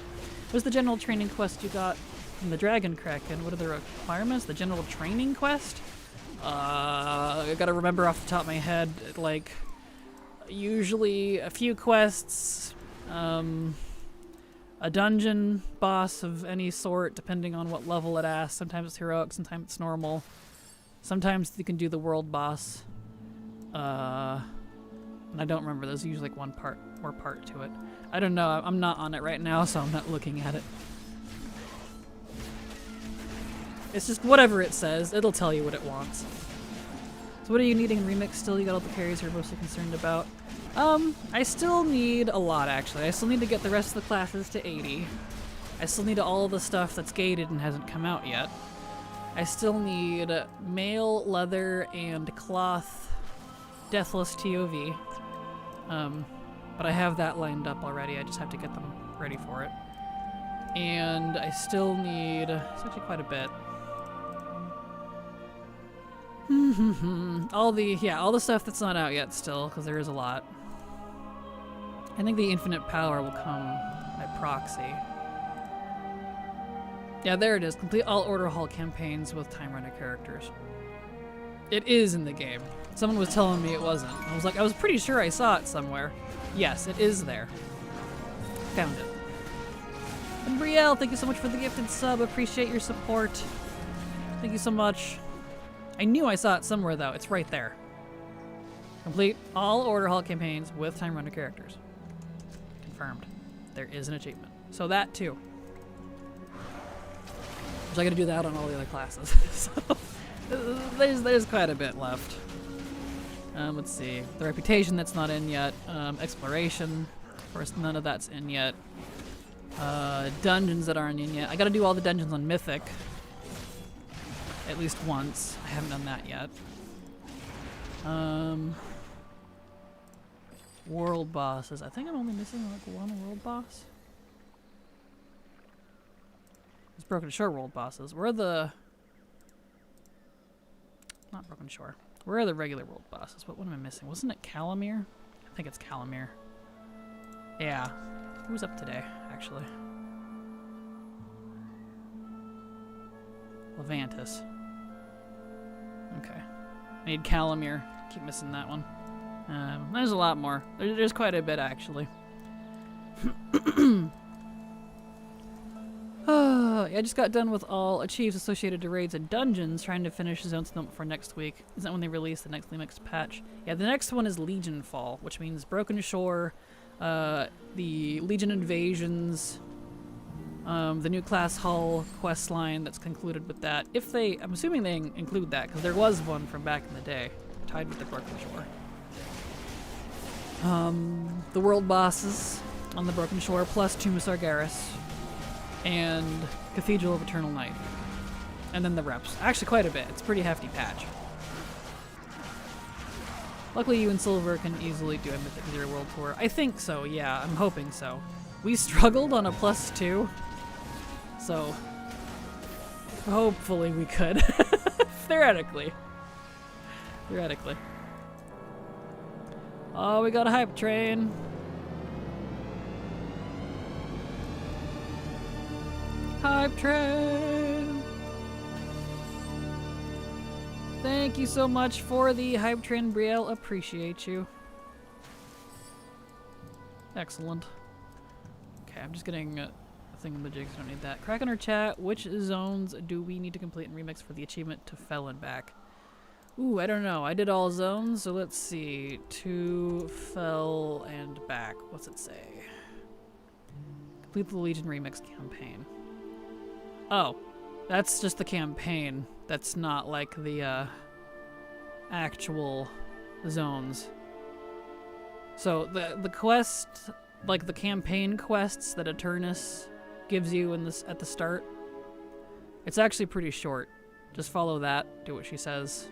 Speaker 1: What's the general training quest you got from the Dragon Kraken? What are the requirements? The general training quest? I gotta remember off the top of my head, like, usually a few quests, a dungeon boss of any sort, depending on what level it asks. Sometimes it's heroic, sometimes it's normal. Sometimes you can do the world boss. And I don't remember, there's usually like more part to it. I don't know, I'm not on it right now, so I'm not looking at it. It's just whatever it says, it'll tell you what it wants. So what are you needing in Remix still? You got all the carries you're mostly concerned about. I still need a lot, actually. I still need to get the rest of the classes to 80. I still need all the stuff that's gated and hasn't come out yet. I still need mail, leather, and cloth Deathless TOV. But I have that lined up already. I just have to get them ready for it. And I still need... It's actually quite a bit. all the stuff that's not out yet still, because there is a lot. I think the infinite power will come by proxy. Yeah, there it is. Complete all Order Hall campaigns with Time Runner characters. It is in the game. Someone was telling me it wasn't. I was like, I was pretty sure I saw it somewhere. Yes, it is there. Found it. And Brielle, thank you so much for the gifted sub. Appreciate your support. Thank you so much. I knew I saw it somewhere, though. It's right there. Complete all Order Hall campaigns with Time Runner characters. Confirmed. There is an achievement. So that, too. So I gotta do that on all the other classes. So there's quite a bit left. Let's see. The Reputation, that's not in yet. Exploration. Of course, none of that's in yet. Dungeons that aren't in yet. I gotta do all the dungeons on Mythic. At least once. I haven't done that yet. World bosses. I think I'm only missing like one world boss. It's Broken Shore world bosses. Where are the... Not Broken Shore. Where are the regular world bosses? What am I missing? Wasn't it Calamir? I think it's Calamir. Yeah. Who's up today, actually? Levantis. Okay. I need Calamir. Keep missing that one. There's a lot more. There's quite a bit, actually. I just got done with all achieves associated to raids and dungeons, trying to finish Zone Stump for next week. Isn't that when they release the next Remix patch? Yeah, the next one is Legion Fall, which means Broken Shore, the Legion Invasions, the new Class Hull quest line that's concluded with that. I'm assuming they include that, because there was one from back in the day, tied with the Broken Shore. The world bosses on the Broken Shore, plus Tomb of Sargeras, and Cathedral of Eternal Night. And then the reps. Actually quite a bit. It's a pretty hefty patch. Luckily you and Silver can easily do a Mythic Zero World Tour. I think so, yeah. I'm hoping so. We struggled on a +2. So hopefully we could. Theoretically. Oh, we got a hype train. Hype train! Thank you so much for the hype train, Brielle. Appreciate you. Excellent. Okay, I'm just getting a thingamajigs. Don't need that. Kraken or chat, which zones do we need to complete and remix for the achievement to Fell and back? Ooh, I don't know. I did all zones, so let's see. To Fell and back. What's it say? Complete the Legion remix campaign. Oh, that's just the campaign. That's not like the actual zones. So the quest, like the campaign quests that Eternus gives you at the start, it's actually pretty short. Just follow that, do what she says.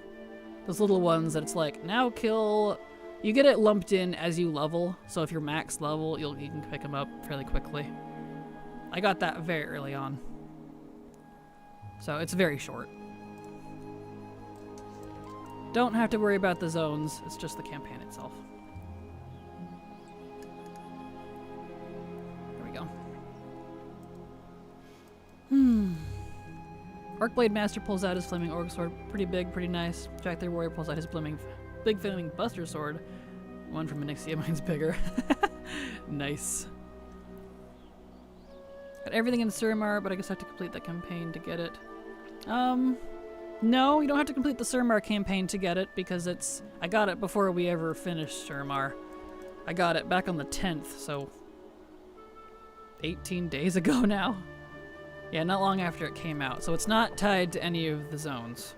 Speaker 1: Those little ones that it's like, now kill... You get it lumped in as you level, so if you're max level, you can pick them up fairly quickly. I got that very early on. So it's very short. Don't have to worry about the zones, it's just the campaign itself. There we go. Arcblade Master pulls out his flaming orc sword. Pretty big, pretty nice. Jack the Warrior pulls out his big flaming buster sword. One from Onyxia, mine's bigger. Nice. Got everything in Suramar, but I guess I have to complete that campaign to get it. No, you don't have to complete the Suramar campaign to get it, because I got it before we ever finished Suramar. I got it back on the 10th, so 18 days ago now. Yeah, not long after it came out, so it's not tied to any of the zones.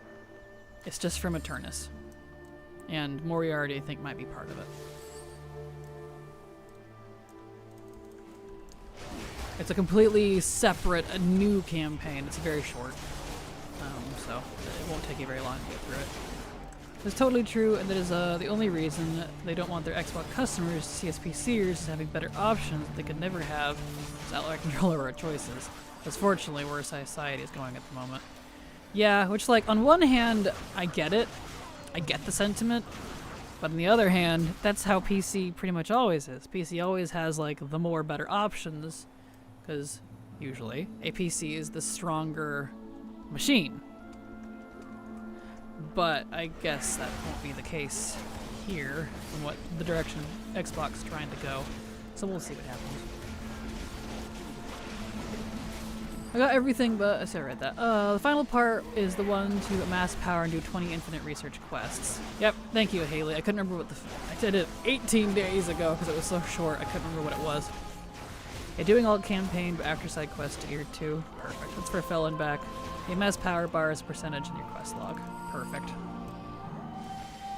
Speaker 1: It's just from Eternus. And Moriarty, I think, might be part of it. It's a completely separate, a new campaign. It's very short, so it won't take you very long to get through it. It's totally true, and that is the only reason they don't want their Xbox customers to see as PCers as having better options that they could never have without a controller or choices. That's fortunately where society is going at the moment. Yeah, which, like, on one hand, I get it. I get the sentiment. But on the other hand, that's how PC pretty much always is. PC always has, like, the more better options, because usually a PC is the stronger machine. But I guess that won't be the case here from what the direction Xbox is trying to go. So we'll see what happens. I got everything but I read that. The final part is the one to amass power and do 20 infinite research quests. Yep, thank you, Haley. I couldn't remember what I did it 18 days ago because it was so short. I couldn't remember what it was. Yeah, doing all campaign but after side quest to year 2. Perfect. That's for Felon back. The amass power bar is percentage in your quest log. Perfect.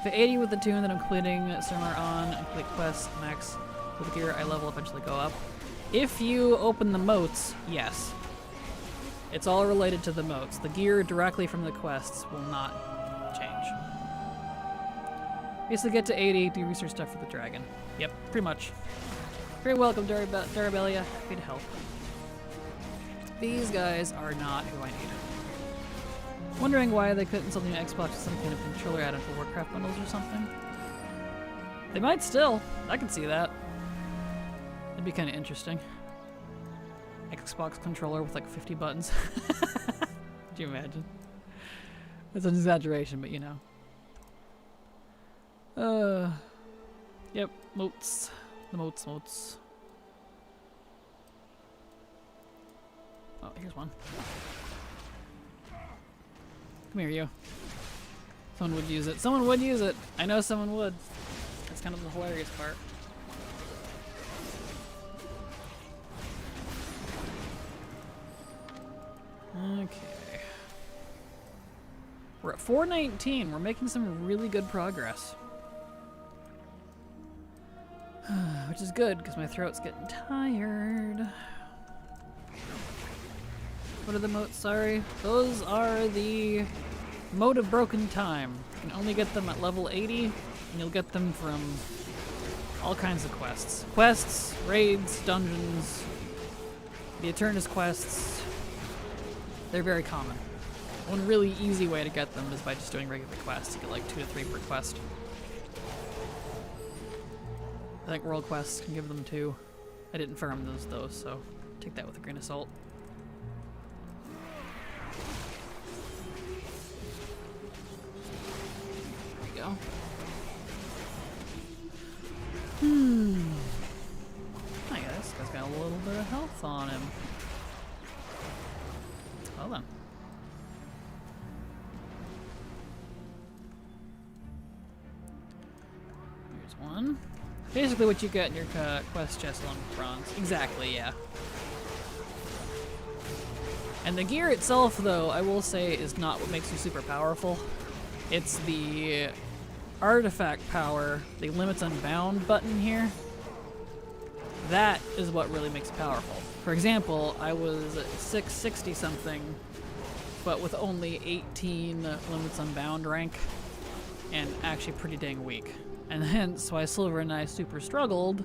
Speaker 1: If I 80 with the tune that I'm completing Surmar on, complete quests, max with gear, I level eventually go up. If you open the moats, yes. It's all related to the moats. The gear directly from the quests will not change. Basically get to 80, do research stuff for the dragon. Yep, pretty much. Very welcome, Darabelia. Happy to help. These guys are not who I need. Wondering why they couldn't sell the new Xbox with some kind of controller add-on for Warcraft bundles or something. They might still. I can see that. It'd be kind of interesting. Xbox controller with like 50 buttons. Could you imagine? That's an exaggeration, but you know. Yep, moats. The moats. Oh, here's one. Come here, you. Someone would use it. Someone would use it. I know someone would. That's kind of the hilarious part. Okay. We're at 419. We're making some really good progress. Which is good, because my throat's getting tired. What are the moats? Sorry. Those are the Mote of Broken Time. You can only get them at level 80, and you'll get them from all kinds of quests. Quests, raids, dungeons, the Eternus quests. They're very common. One really easy way to get them is by just doing regular quests. You get like 2 to 3 per quest. I think World Quests can give them 2. I didn't farm those though, so take that with a grain of salt. There we go. I guess this guy's got a little bit of health on him. Well then. Here's one. Basically what you get in your quest chest along with bronze. Exactly, yeah. And the gear itself, though, I will say, is not what makes you super powerful. It's the artifact power, the limits unbound button here. That is what really makes it powerful. For example, I was at 660 something, but with only 18 limits unbound rank, and actually pretty dang weak. And hence why Silver and I super struggled,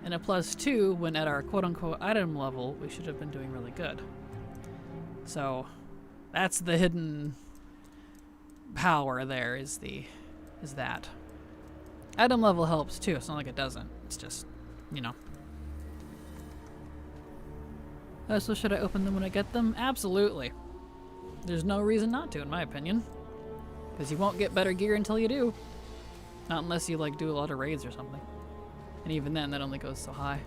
Speaker 1: and a +2 when at our quote-unquote item level, we should have been doing really good. So that's the hidden power there, is that. Item level helps too, it's not like it doesn't. It's just, you know. So should I open them when I get them? Absolutely. There's no reason not to, in my opinion. Because you won't get better gear until you do. Not unless you like do a lot of raids or something. And even then, that only goes so high.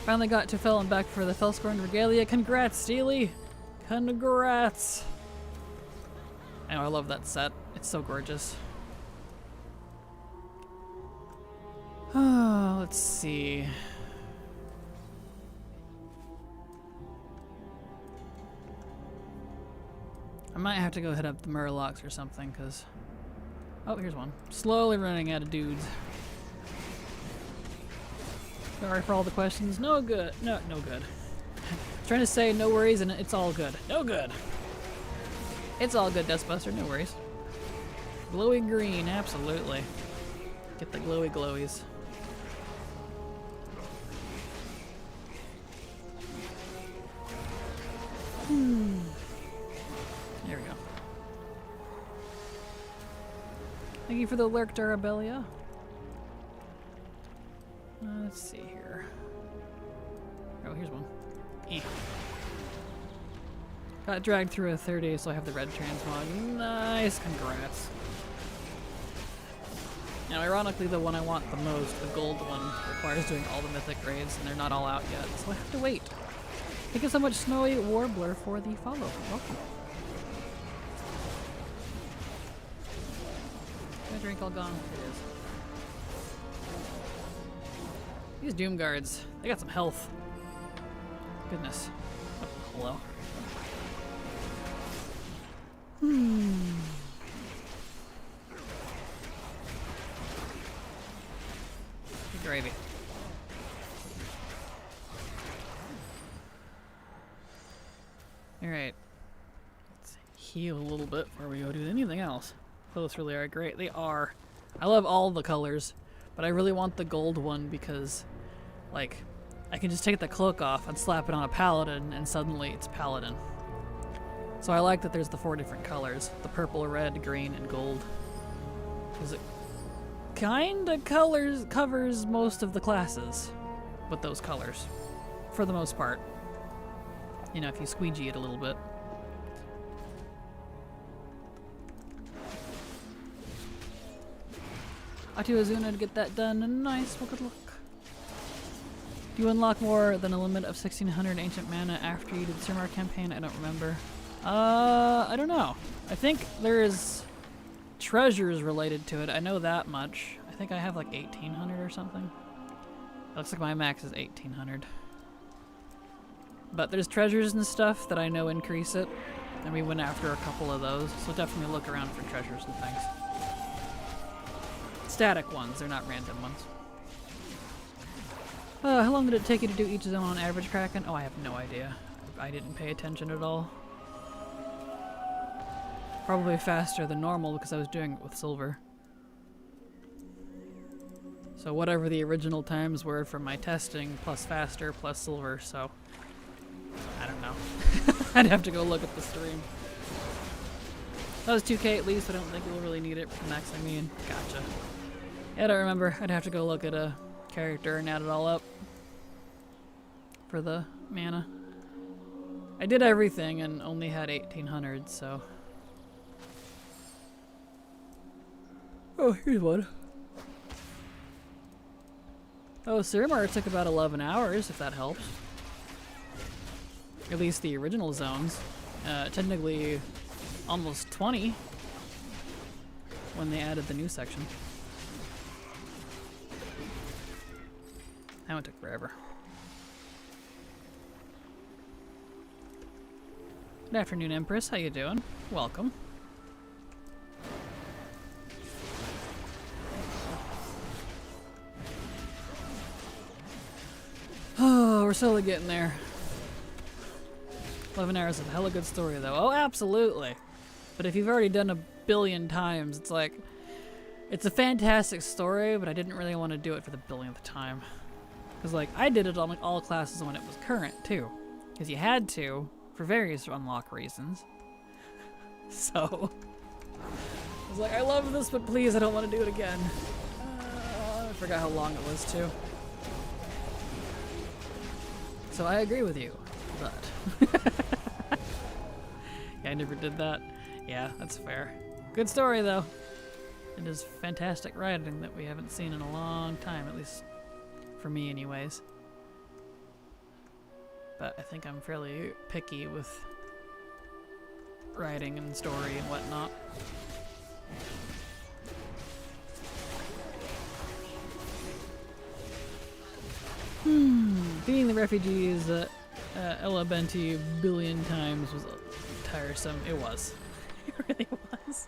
Speaker 1: Finally got to Fel and back for the Felscorn Regalia. Congrats, Steely! Congrats! I know, I love that set. It's so gorgeous. Let's see. I might have to go hit up the Murlocs or something, because... Oh, here's one. Slowly running out of dudes. Sorry for all the questions. No good. No good. Trying to say no worries and it's all good. No good. It's all good, Dustbuster. No worries. Glowy green, absolutely. Get the glowy glowies. There we go. Thank you for the lurk, Durabelia. Let's see here. Oh, here's one. Eh. Got dragged through a 30, so I have the red transmog. Nice, congrats. Now, ironically, the one I want the most, the gold one, requires doing all the mythic raids, and they're not all out yet, so I have to wait. Thank you so much, Snowy Warbler, for the follow. Welcome. My drink all gone. It is. These Doom Guards, they got some health. Goodness. Oh, hello. Good gravy. Alright. Let's heal a little bit before we go do anything else. Clothes really are great. They are. I love all the colors, but I really want the gold one because, like, I can just take the cloak off and slap it on a paladin and suddenly it's paladin. So I like that there's the 4 different colors. The purple, red, green, and gold. Because it kinda covers most of the classes with those colors. For the most part. You know, if you squeegee it a little bit. Atu Azuna to get that done. Nice, well, good luck. Do you unlock more than a limit of 1600 ancient mana after you did the Surmar campaign? I don't remember. I don't know. I think there's treasures related to it. I know that much. I think I have like 1800 or something. It looks like my max is 1800. But there's treasures and stuff that I know increase it. And we went after a couple of those. So definitely look around for treasures and things. Static ones, they're not random ones. How long did it take you to do each zone on average, Kraken? Oh, I have no idea. I didn't pay attention at all. Probably faster than normal because I was doing it with silver. So whatever the original times were from my testing, plus faster, plus silver, so... I don't know. I'd have to go look at the stream. That was 2K at least, I don't think you'll really need it for max, I mean. Gotcha. Yeah, I don't remember. I'd have to go look at a character and add it all up. For the mana. I did everything and only had 1800, so... Oh, here's one. Oh, Surmar took about 11 hours, if that helps. At least the original zones. Technically, almost 20 when they added the new section. That one took forever. Good afternoon, Empress. How you doing? Welcome. Oh, we're slowly getting there. 11 hours of a hella good story, though. Oh, absolutely. But if you've already done a billion times, it's like... It's a fantastic story, but I didn't really want to do it for the billionth time. Because, like, I did it on like, all classes when it was current, too. Because you had to, for various unlock reasons. So... I was like, I love this, but please, I don't want to do it again. I forgot how long it was, too. So I agree with you, but... Yeah, I never did that. Yeah, that's fair. Good story, though. It is fantastic writing that we haven't seen in a long time, at least for me anyways. But I think I'm fairly picky with writing and story and whatnot. Being the refugees Ella Benti a billion times was tiresome. It was. It really was.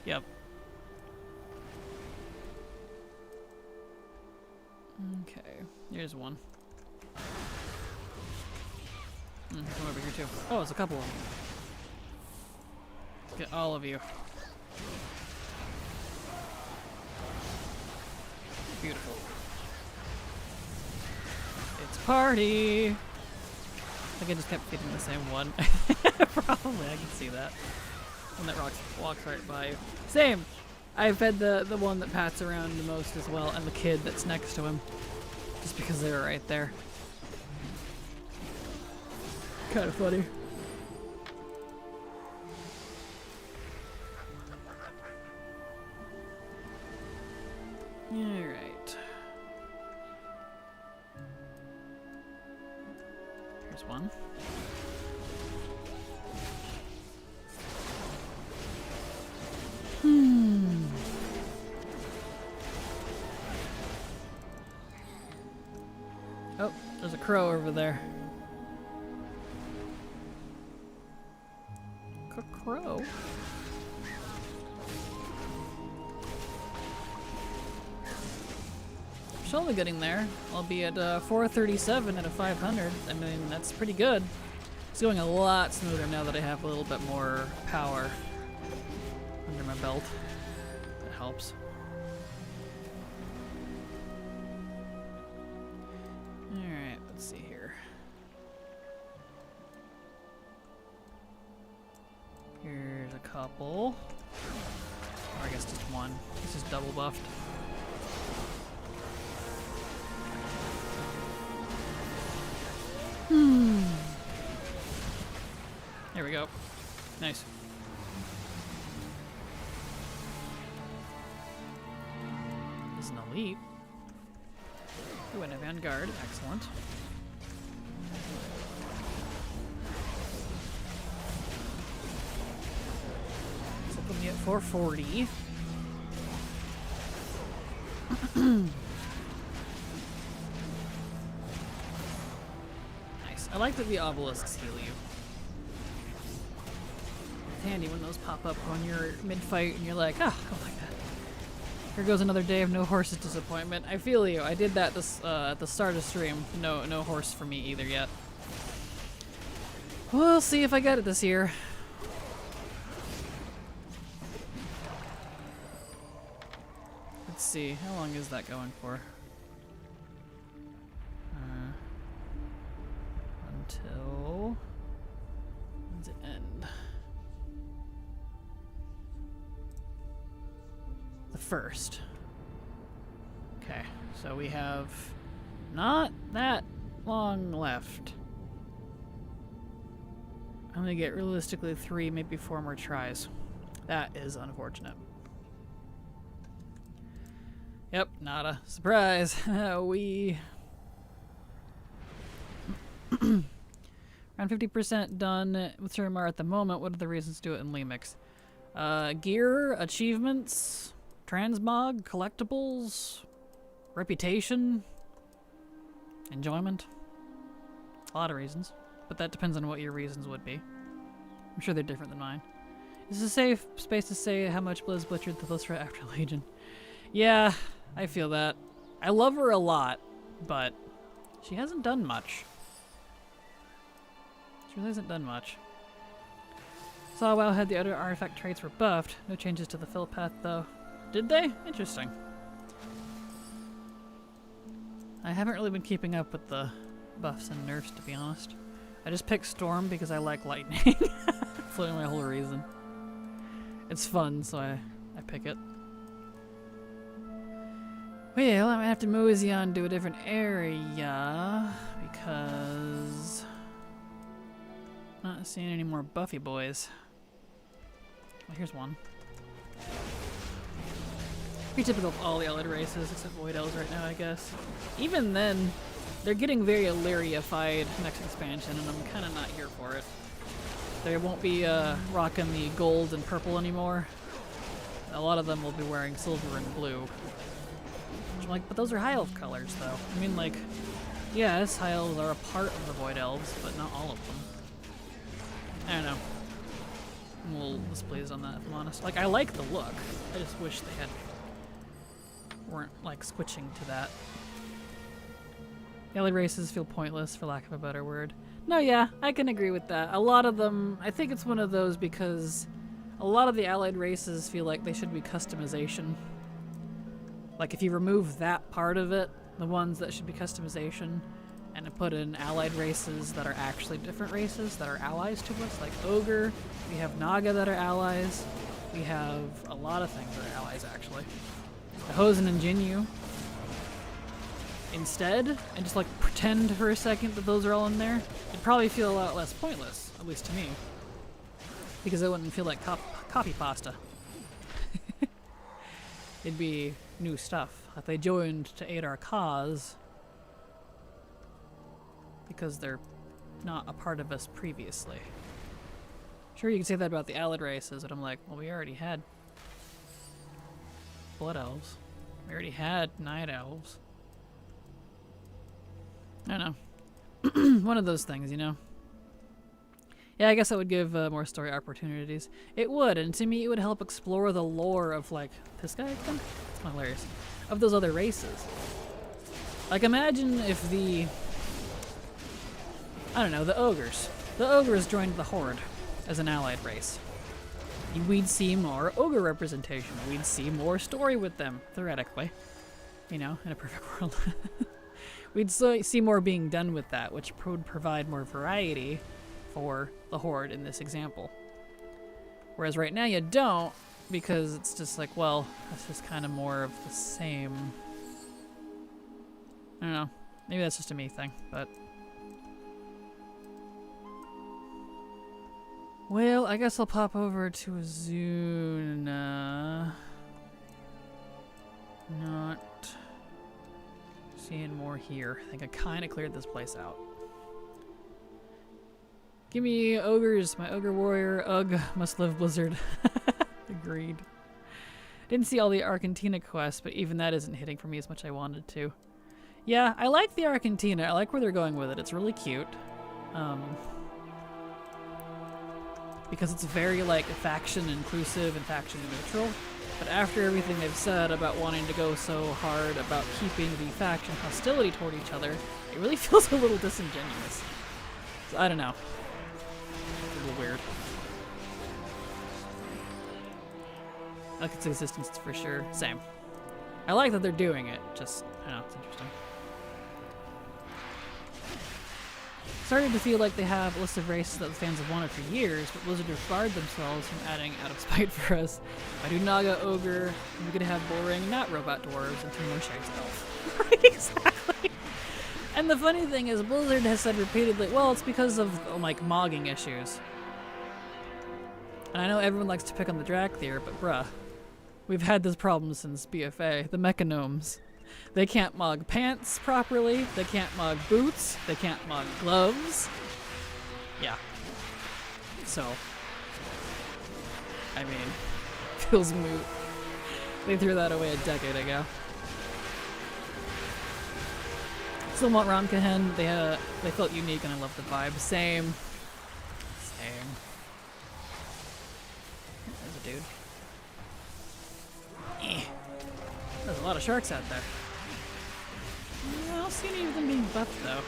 Speaker 1: Yep. Okay, here's one. Come over here too. Oh, it's a couple of them. Get all of you. Beautiful. It's party! I think I just kept feeding the same one. Probably, I can see that. One that walks right by you. Same! I fed the one that pats around the most as well, and the kid that's next to him. Just because they were right there. Kind of funny. Alright. Here's one. Oh, there's a crow over there. Crow? Slowly getting there. I'll be at 437 at a 500. I mean, that's pretty good. It's going a lot smoother now that I have a little bit more power under my belt. That helps. Alright, let's see here. Here's a couple. Or I guess just one. This is double buffed. There we go. Nice. This is an elite. Ooh, and a vanguard. Excellent. So put me at 440. Nice. I like that the obelisks heal you. It's handy when those pop up when you're mid-fight and you're like, ah, oh, I like that. Here goes another day of no horse's disappointment. I feel you. I did that this at the start of stream. No horse for me either yet. We'll see if I get it this year. Let's see. How long is that going for? Until... When's it end? The 1st. Okay, so we have not that long left. I'm gonna get realistically 3, maybe 4 more tries. That is unfortunate. Yep, not a surprise. We around 50% done with Surimar at the moment. What are the reasons to do it in Lemix? Gear, achievements, transmog, collectibles, reputation, enjoyment. A lot of reasons, but that depends on what your reasons would be. I'm sure they're different than mine. Is this a safe space to say how much Blizz butchered the Lystra after Legion? Yeah, I feel that. I love her a lot, but she hasn't done much. She really hasn't done much. Saw WoW had the other artifact traits were buffed. No changes to the fill path though. Did they? Interesting. I haven't really been keeping up with the buffs and nerfs, to be honest. I just picked Storm because I like lightning. That's literally my whole reason. It's fun, so I pick it. Well, I'm gonna have to mosey on to a different area because I'm not seeing any more Buffy boys. Well, here's one. Pretty typical of all the allied races except Void Elves right now, I guess. Even then, they're getting very Illyria-fied next expansion, and I'm kind of not here for it. They won't be rocking the gold and purple anymore. A lot of them will be wearing silver and blue. I'm like, but those are High Elf colors, though. I mean, like, yes, High Elves are a part of the Void Elves, but not all of them. I don't know. I'm a little displeased on that, if I'm honest. Like, I like the look. I just wish they weren't, like, switching to that. The allied races feel pointless, for lack of a better word. No, yeah, I can agree with that. A lot of them, I think it's one of those because a lot of the allied races feel like they should be customization. Like, if you remove that part of it, the ones that should be customization, and put in allied races that are actually different races that are allies to us, like Ogre, we have Naga that are allies, we have a lot of things that are allies, actually. The Hosen and Jinyu instead, and just like pretend for a second that those are all in there, it'd probably feel a lot less pointless, at least to me. Because it wouldn't feel like copy pasta. It'd be new stuff. If they joined to aid our cause, because they're not a part of us previously. Sure, you can say that about the allied races, but I'm like, well, we already had Blood Elves. We already had Night Elves. I don't know. One of those things, you know? Yeah, I guess that would give more story opportunities. It would, and to me it would help explore the lore of, like, this guy again? It's hilarious. Of those other races. Like, imagine if the... I don't know, the Ogres. The Ogres joined the Horde as an allied race. We'd see more Ogre representation. We'd see more story with them, theoretically. You know, in a perfect world. We'd see more being done with that, which would provide more variety for the Horde in this example. Whereas right now you don't, because it's just like, well, that's just kind of more of the same. I don't know. Maybe that's just a me thing, but... Well, I guess I'll pop over to Azuna. Not seeing more here. I think I kind of cleared this place out. Give me ogres, my ogre warrior. Ugh, must live Blizzard. Agreed. Didn't see all the Argentina quests, but even that isn't hitting for me as much as I wanted to. Yeah, I like the Argentina. I like where they're going with it. It's really cute. Because it's very, like, faction inclusive and faction neutral. But after everything they've said about wanting to go so hard about keeping the faction hostility toward each other, it really feels a little disingenuous. So, I don't know. It's a little weird. I like its existence for sure. Same. I like that they're doing it, just, I don't know, it's interesting. Started to feel like they have a list of races that the fans have wanted for years, but Blizzard have barred themselves from adding out of spite for us. If I do Naga Ogre, we could have boring, not robot dwarves, and 2 more shades of elf. Right, exactly. And the funny thing is, Blizzard has said repeatedly, well, it's because of, like, mogging issues. And I know everyone likes to pick on the Drakthir, but bruh, we've had this problem since BFA. The Mechanomes. They can't mog pants properly, they can't mog boots, they can't mog gloves. Yeah. So, I mean, feels moot. They threw that away a decade ago. Still want Ramkahen, they felt unique and I love the vibe. Same. Same. There's a dude. There's a lot of sharks out there. I don't see any of them being buffed, though.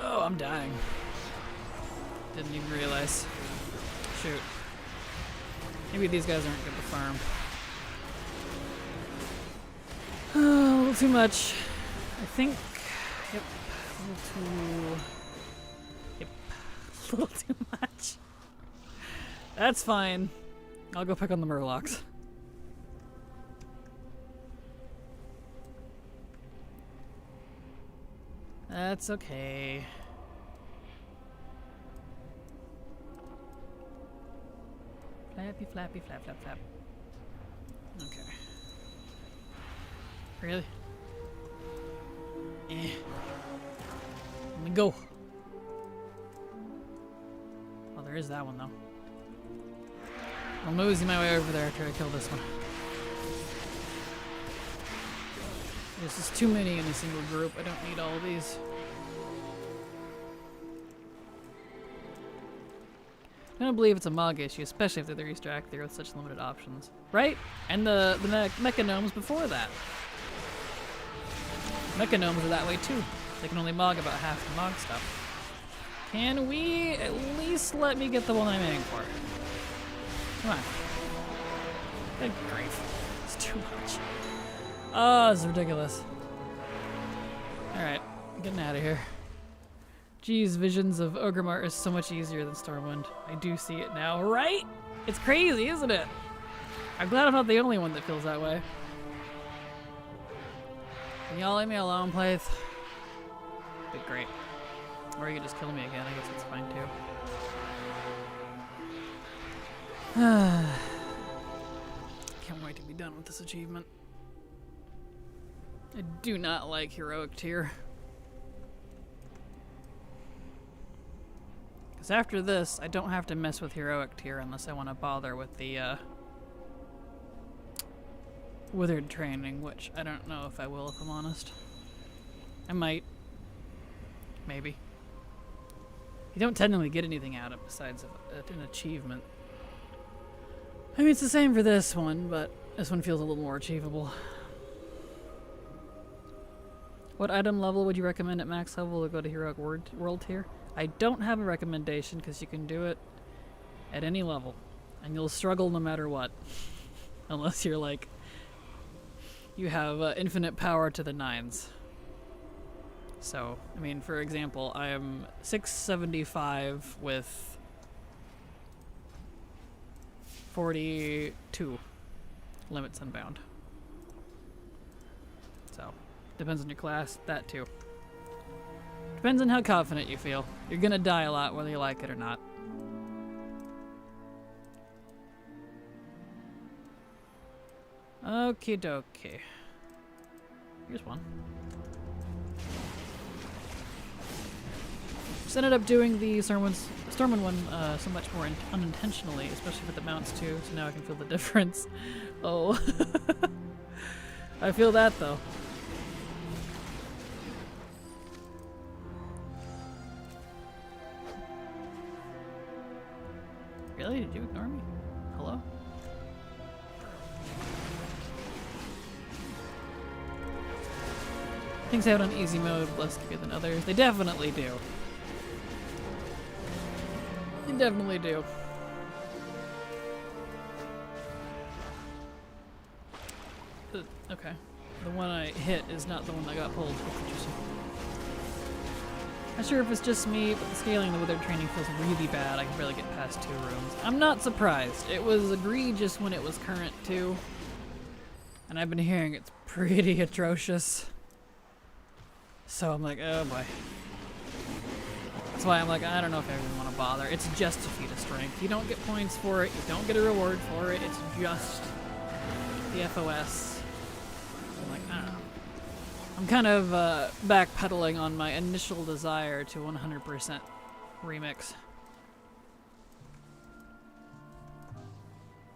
Speaker 1: Oh, I'm dying. Didn't even realize. Shoot. Maybe these guys aren't good to farm. Oh, a little too much. I think... Yep. A little too... Yep. A little too much. That's fine. I'll go pick on the Murlocs. That's okay. Flappy, flappy, flap, flap, flap. Okay. Really? Let me go. Well, there is that one, though. I'll mosey my way over there after I kill this one. There's just too many in a single group. I don't need all of these. I don't believe it's a Mog issue, especially if they're the Easter Act there with such limited options. Right? And the Mechanomes before that. Mechanomes are that way too. They can only Mog about half the Mog stuff. Can we at least let me get the one I'm aiming for? Come on. Good grief. It's too much. Oh, this is ridiculous. Alright, getting out of here. Geez, visions of Ogremart is so much easier than Stormwind. I do see it now, right? It's crazy, isn't it? I'm glad I'm not the only one that feels that way. Can y'all leave me alone, please? Be great. Or you could just kill me again, I guess that's fine too. Can't wait to be done with this achievement. I do not like heroic tier. Because after this, I don't have to mess with heroic tier unless I want to bother with the withered training, which I don't know if I will, if I'm honest. I might. Maybe. You don't technically get anything out of it besides an achievement. I mean, it's the same for this one, but this one feels a little more achievable. What item level would you recommend at max level to go to Heroic World tier? I don't have a recommendation because you can do it at any level. And you'll struggle no matter what. Unless you're like, you have infinite power to the 9s. So, I mean, for example, I am 675 with 42 limits unbound. So, depends on your class, that too. Depends on how confident you feel. You're gonna die a lot whether you like it or not. Okie dokie. Here's one. Just ended up doing the Stormwind one so much more unintentionally, especially with the mounts too, so now I can feel the difference. Oh. I feel that though. Really? Did you ignore me? Hello? Things out on easy mode less good than others. They definitely do. They definitely do. Okay. The one I hit is not the one that got pulled. That's interesting. Not sure if it's just me, but the scaling of the withered training feels really bad. I can barely get past 2 rooms. I'm not surprised. It was egregious when it was current too. And I've been hearing it's pretty atrocious. So I'm like, oh boy. That's why I'm like, I don't know if I even want to bother. It's just a feat of strength. You don't get points for it. You don't get a reward for it. It's just the FOS. I'm like, I don't know. I'm kind of backpedaling on my initial desire to 100% remix.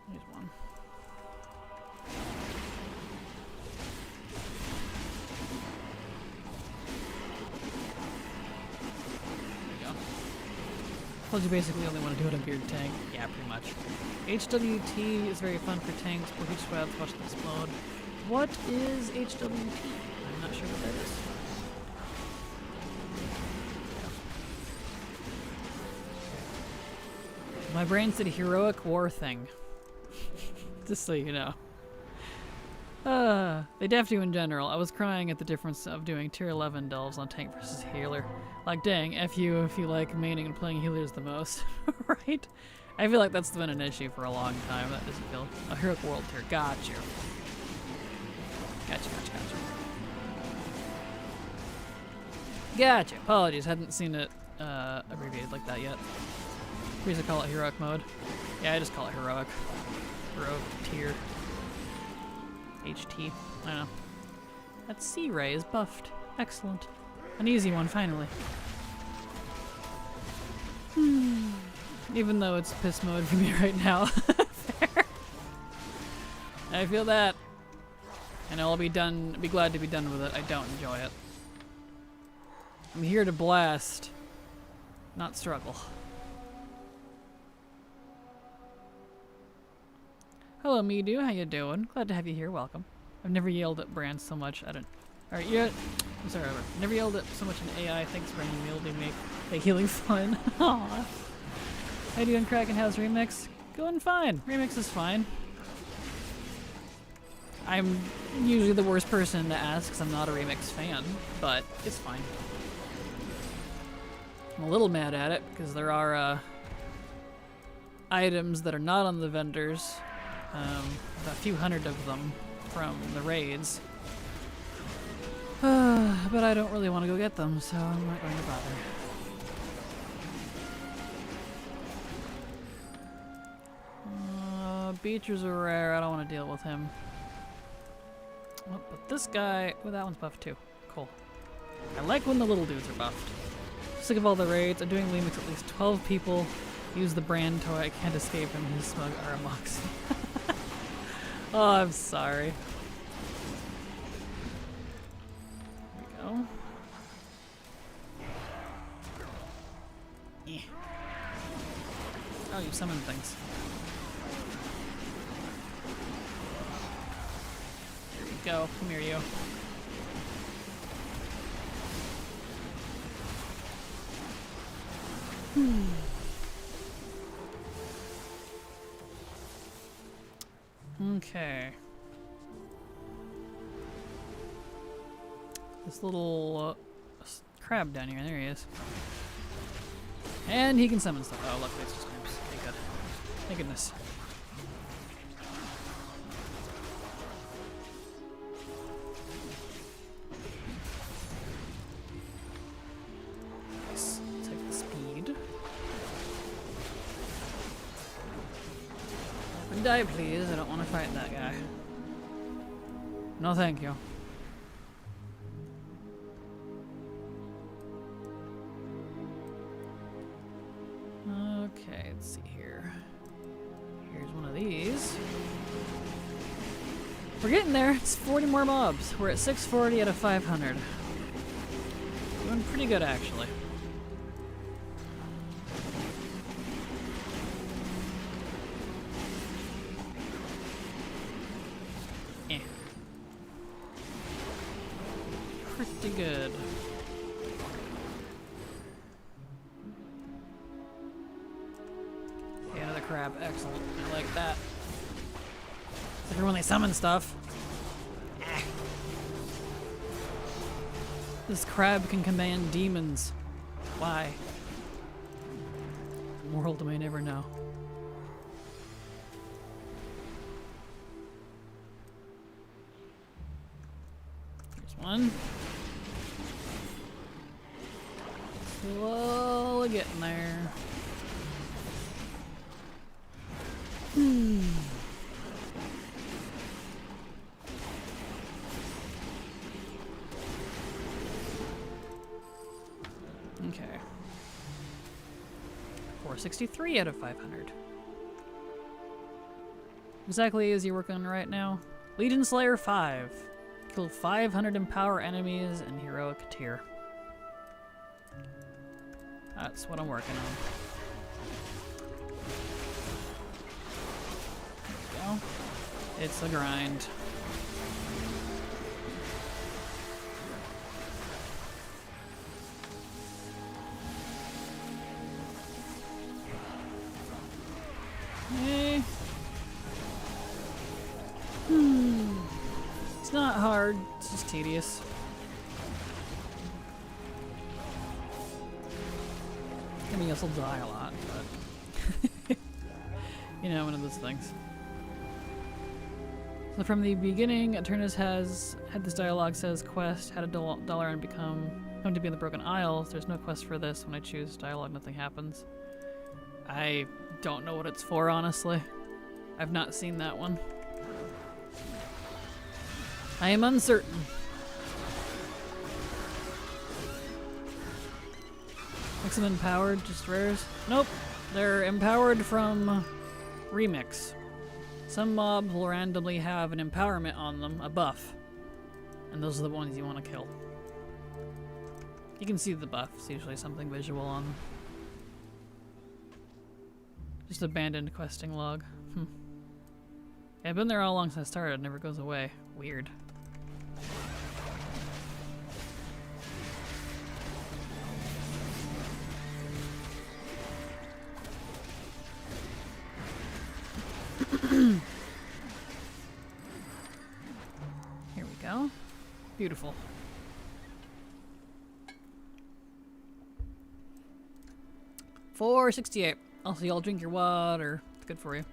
Speaker 1: Here's one. Told you basically only want to do it on Beard Tank. Yeah, pretty much. HWT is very fun for tanks. We're huge squads, watch them explode. What is HWT? I'm not sure what that is. My brain said heroic war thing. Just so you know. They def you in general. I was crying at the difference of doing tier 11 delves on tank versus healer. Like, dang, F you if you like maining and playing healers the most. Right? I feel like that's been an issue for a long time. That doesn't feel... A heroic world tier. Got you. Gotcha. Gotcha. Apologies, hadn't seen it abbreviated like that yet. Please call it heroic mode. Yeah, I just call it heroic. Heroic tier. HT. I don't know. That Sea Ray is buffed. Excellent. An easy one, finally. Even though it's piss mode for me right now. Fair. I feel that. And I'll be glad to be done with it. I don't enjoy it. I'm here to blast, not struggle. Hello, Midu. How you doing? Glad to have you here. Welcome. I've never yelled at Brand so much. I don't. All right, yeah. I'm sorry. Never yelled at so much in AI. Thanks, Brand. You really make healing fun. Aww. How you doing, Kraken? How's Remix? Going fine. Remix is fine. I'm usually the worst person to ask because I'm not a Remix fan, but it's fine. I'm a little mad at it because there are items that are not on the vendors, a few hundred of them from the raids, but I don't really want to go get them, so I'm not going to bother. Beecher's are rare, I don't want to deal with him. Oh, but this guy, oh, that one's buffed too. Cool. I like when the little dudes are buffed. Sick of all the raids. I'm doing Lemix at least 12 people. Use the brand toy. I can't escape him. His smug Aramox. Oh, I'm sorry. There we go. Yeah. Oh, you summon things. There you go. Come here, you. Okay. This little crab down here. There he is. And he can summon stuff. Oh, luckily it's just imps. Okay, good. Thank goodness. Nice. Take the speed. And die, please. I don't want to fight that guy. No, thank you. Okay, let's see here. Here's one of these. We're getting there. It's 40 more mobs. We're at 640 out of 500. Doing pretty good, actually. Eh. Pretty good. Crab, excellent. I like that. Except for when they summon stuff. This crab can command demons. Why? The world may never know. Here's one. Slowly getting there. Okay. 463 out of 500. Exactly as you're working on right now. Legionslayer 5. Kill 500 empower enemies in heroic tier. That's what I'm working on. It's a grind. It's not hard, it's just tedious. I mean, you'll still die a lot, but you know, one of those things. So from the beginning, Eternus has had this dialogue says quest, had a dollar and come to be in the Broken Isles. There's no quest for this. When I choose dialogue, nothing happens. I don't know what it's for, honestly. I've not seen that one. I am uncertain. Makes them empowered, just rares? Nope. They're empowered from Remix. Some mobs will randomly have an empowerment on them, a buff. And those are the ones you want to kill. You can see the buff. It's usually something visual on them. Just abandoned questing log. I've been there all along since I started. It never goes away. Weird. Here we go. Beautiful. $4.68. Also, y'all drink your water. It's good for you.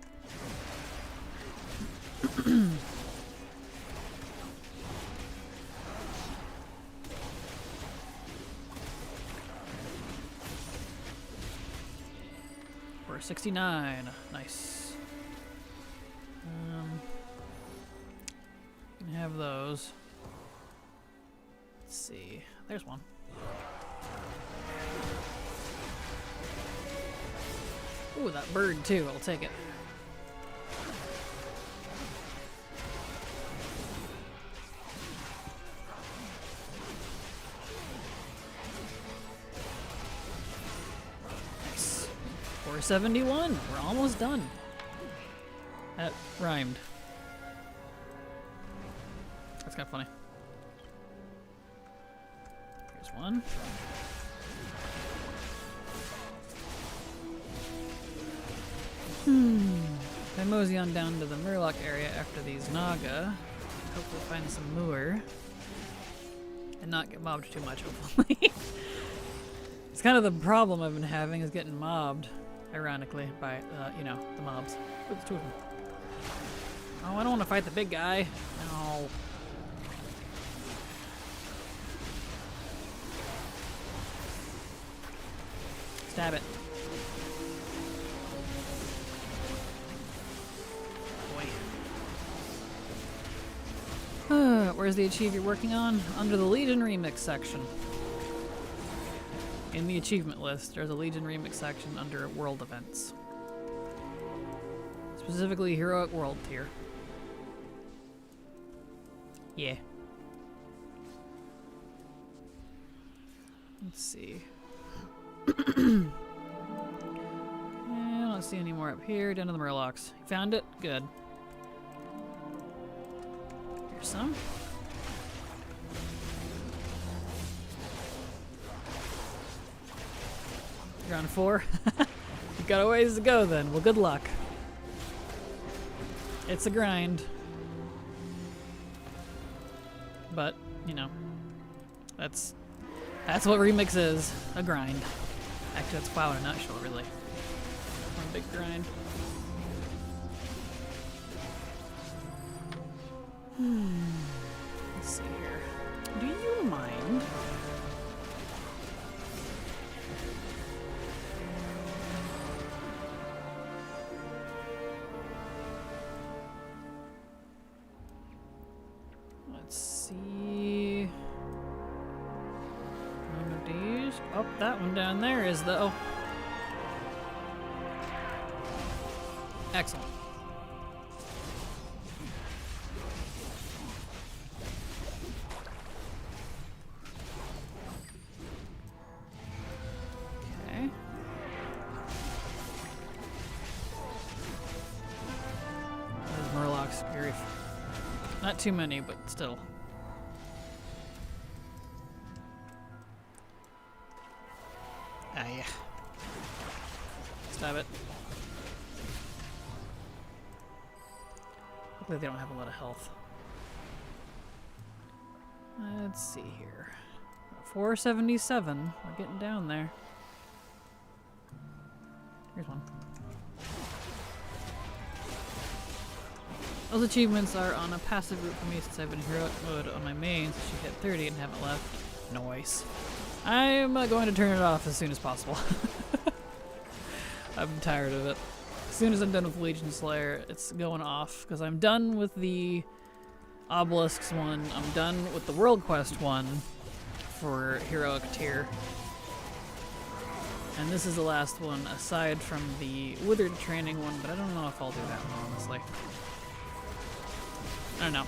Speaker 1: $4.69. Nice. Can have those. Let's see. There's one. Ooh, that bird too. I'll take it. Nice. 471. We're almost done. That rhymed. That's kind of funny. Here's one. If I mosey on down to the Murloc area after these Naga, hopefully find some moor. And not get mobbed too much, hopefully. It's kind of the problem I've been having, is getting mobbed, ironically, by, you know, the mobs. Ooh, there's two of them. Oh, I don't want to fight the big guy. No. Stab it. Where's the achieve you're working on? Under the Legion Remix section. In the achievement list, there's a Legion Remix section under World Events. Specifically, Heroic World tier. Yeah. Let's see. I don't see any more up here. Down to the Murlocs. Found it? Good. Here's some. You're on 4? You've got a ways to go then. Well, good luck. It's a grind. But, you know, that's what Remix is. A grind. Actually, that's WoW in a nutshell, really. One big grind. Let's see here. Do you mind? Let's see. One of these. Oh, that one down there is the. Oh. Excellent. Okay. Those Murlocs, grief. Not too many, but still. Ah, yeah. Stab it. Hopefully they don't have a lot of health. Let's see here. 477. We're getting down there. Here's one. Those achievements are on a passive route for me since I've been heroic mode on my main since she hit 30 and haven't left. Noise. I'm going to turn it off as soon as possible. I'm tired of it. As soon as I'm done with Legionslayer, it's going off because I'm done with the Obelisks one. I'm done with the World Quest one for Heroic tier. And this is the last one aside from the Withered training one, but I don't know if I'll do that one, honestly. I don't know.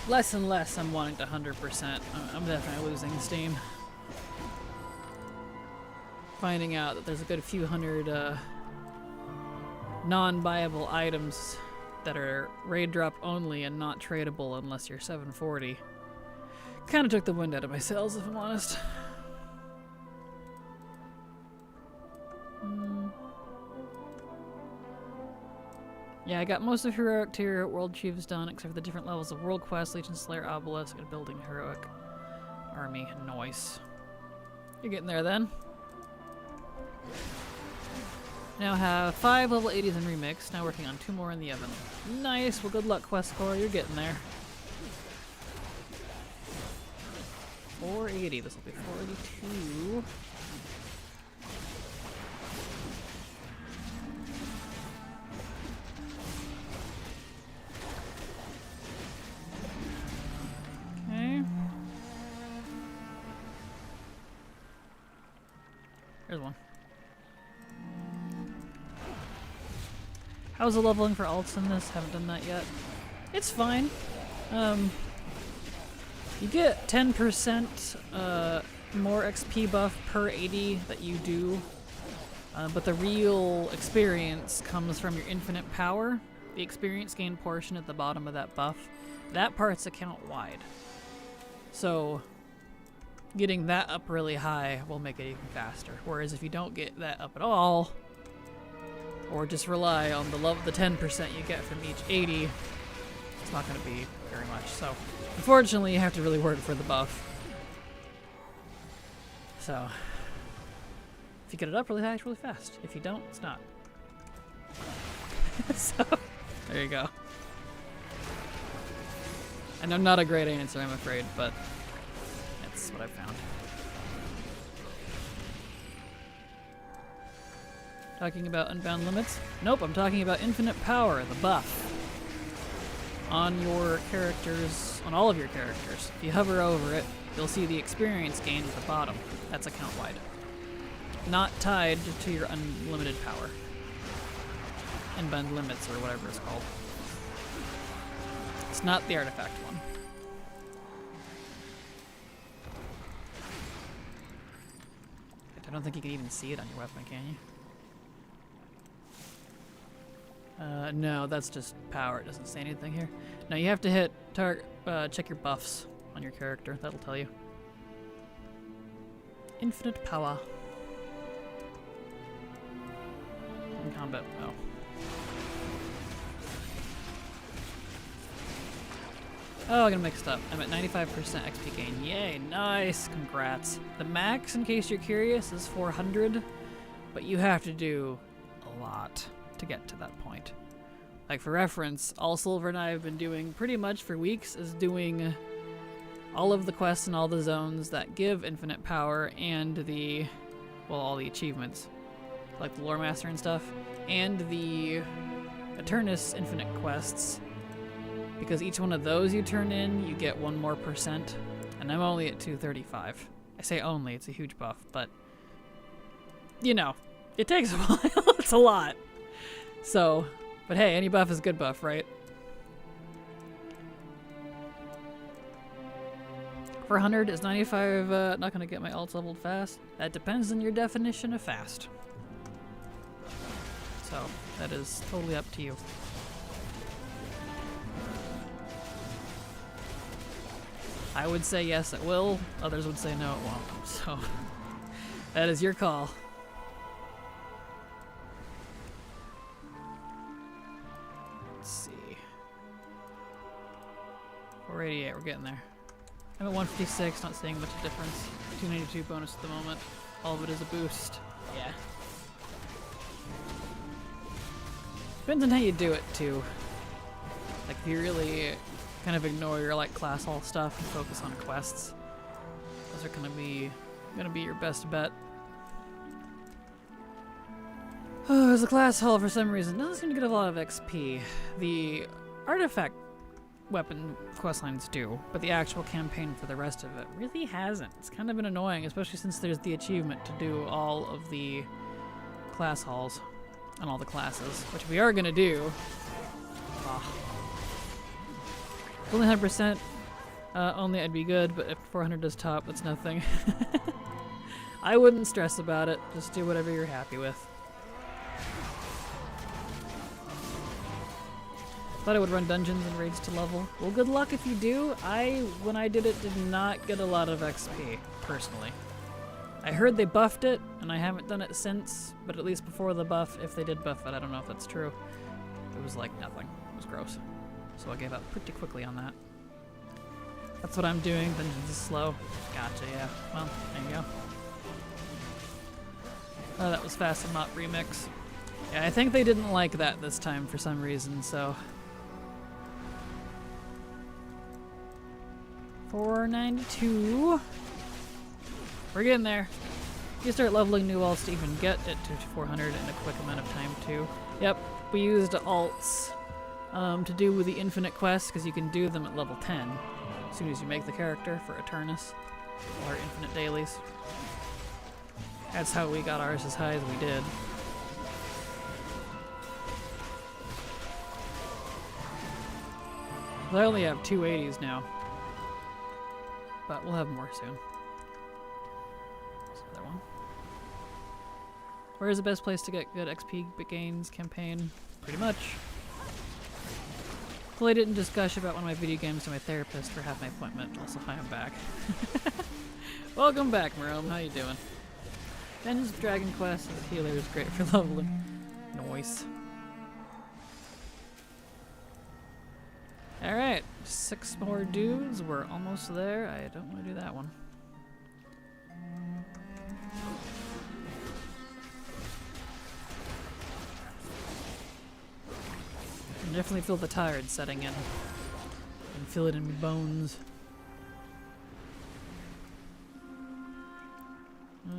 Speaker 1: Less and less I'm wanting to 100%. I'm definitely losing steam. Finding out that there's a good few hundred non-buyable items that are raid drop only and not tradable unless you're 740. Kind of took the wind out of my sails, if I'm honest. Yeah, I got most of Heroic Tier World Chiefs done, except for the different levels of World Quest, Legionslayer, Obelisk, and Building Heroic Army. Nice. You're getting there then. Now have 5 level 80s in Remix, now working on 2 more in the oven. Nice, well good luck Quest Core, you're getting there. 480, this will be 482. Okay. There's one. How's the leveling for alts in this? Haven't done that yet. It's fine. You get 10% more XP buff per 80 that you do, but the real experience comes from your infinite power. The experience gain portion at the bottom of that buff. That part's account wide. So getting that up really high will make it even faster. Whereas if you don't get that up at all, or just rely on the 10% you get from each 80, it's not going to be very much. So unfortunately, you have to really work for the buff. So if you get it up really high, it's really fast. If you don't, it's not. So there you go. I know, not a great answer, I'm afraid, but that's what I've found. Talking about Unbound Limits? Nope, I'm talking about Infinite Power, the buff. On your characters, on all of your characters. If you hover over it, you'll see the experience gain at the bottom. That's account-wide. Not tied to your unlimited power. Unbound Limits, or whatever it's called. It's not the artifact one. I don't think you can even see it on your weapon, can you? No, that's just power. It doesn't say anything here. No, you have to hit check your buffs on your character. That'll tell you. Infinite power. In combat. Oh. Oh, I got mixed up. I'm at 95% XP gain. Yay, nice. Congrats. The max, in case you're curious, is 400, but you have to do a lot to get to that point. Like for reference, all Silver and I have been doing pretty much for weeks is doing all of the quests and all the zones that give infinite power and the, well, all the achievements, like the Lore Master and stuff, and the Eternus infinite quests, because each one of those you turn in, you get 1 more %, and I'm only at 235. I say only, it's a huge buff, but, you know, it takes a while, it's a lot. So, but hey, any buff is good buff, right? 400 is 95, not gonna get my alts leveled fast. That depends on your definition of fast. So, that is totally up to you. I would say yes, it will. Others would say no, it won't. So, that is your call. Let's see. 488, we're getting there. I'm at 156, not seeing much difference. 292 bonus at the moment. All of it is a boost. Yeah. Depends on how you do it, too. Like, if you really kind of ignore your like class hall stuff and focus on quests, those are gonna be your best bet. Oh, there's a class hall for some reason doesn't seem to get a lot of XP. The artifact weapon questlines do, but the actual campaign for the rest of it really hasn't. It's kind of been annoying, especially since there's the achievement to do all of the class halls on all the classes, which we are gonna do. Oh. Only 100%, only I'd be good, but if 400 does top, that's nothing. I wouldn't stress about it. Just do whatever you're happy with. Thought I would run dungeons and raids to level. Well, good luck if you do. When I did it, did not get a lot of XP, personally. I heard they buffed it, and I haven't done it since, but at least before the buff, if they did buff it, I don't know if that's true. It was like nothing. It was gross. So I gave up pretty quickly on that. That's what I'm doing. Dungeons is slow. Gotcha, yeah. Well, there you go. Oh, that was Fast and Not Remix. Yeah, I think they didn't like that this time for some reason, so... 492. We're getting there. You start leveling new alts to even get it to 400 in a quick amount of time, too. Yep, we used alts to do with the infinite quests, because you can do them at level 10 as soon as you make the character for Eternus, or infinite dailies. That's how we got ours as high as we did. I only have 280s now, but we'll have more soon. There's another one. Where is the best place to get good XP gains campaign? Pretty much. Well, I didn't just gush about one of my video games to my therapist for half my appointment. Also, hi, I'm back. Welcome back, Merome. How you doing? Dungeons of Dragon Quest as a healer is great for leveling. Nice. Alright, 6 more dudes. We're almost there. I don't want to do that one. I definitely feel the tired setting in. I can feel it in my bones.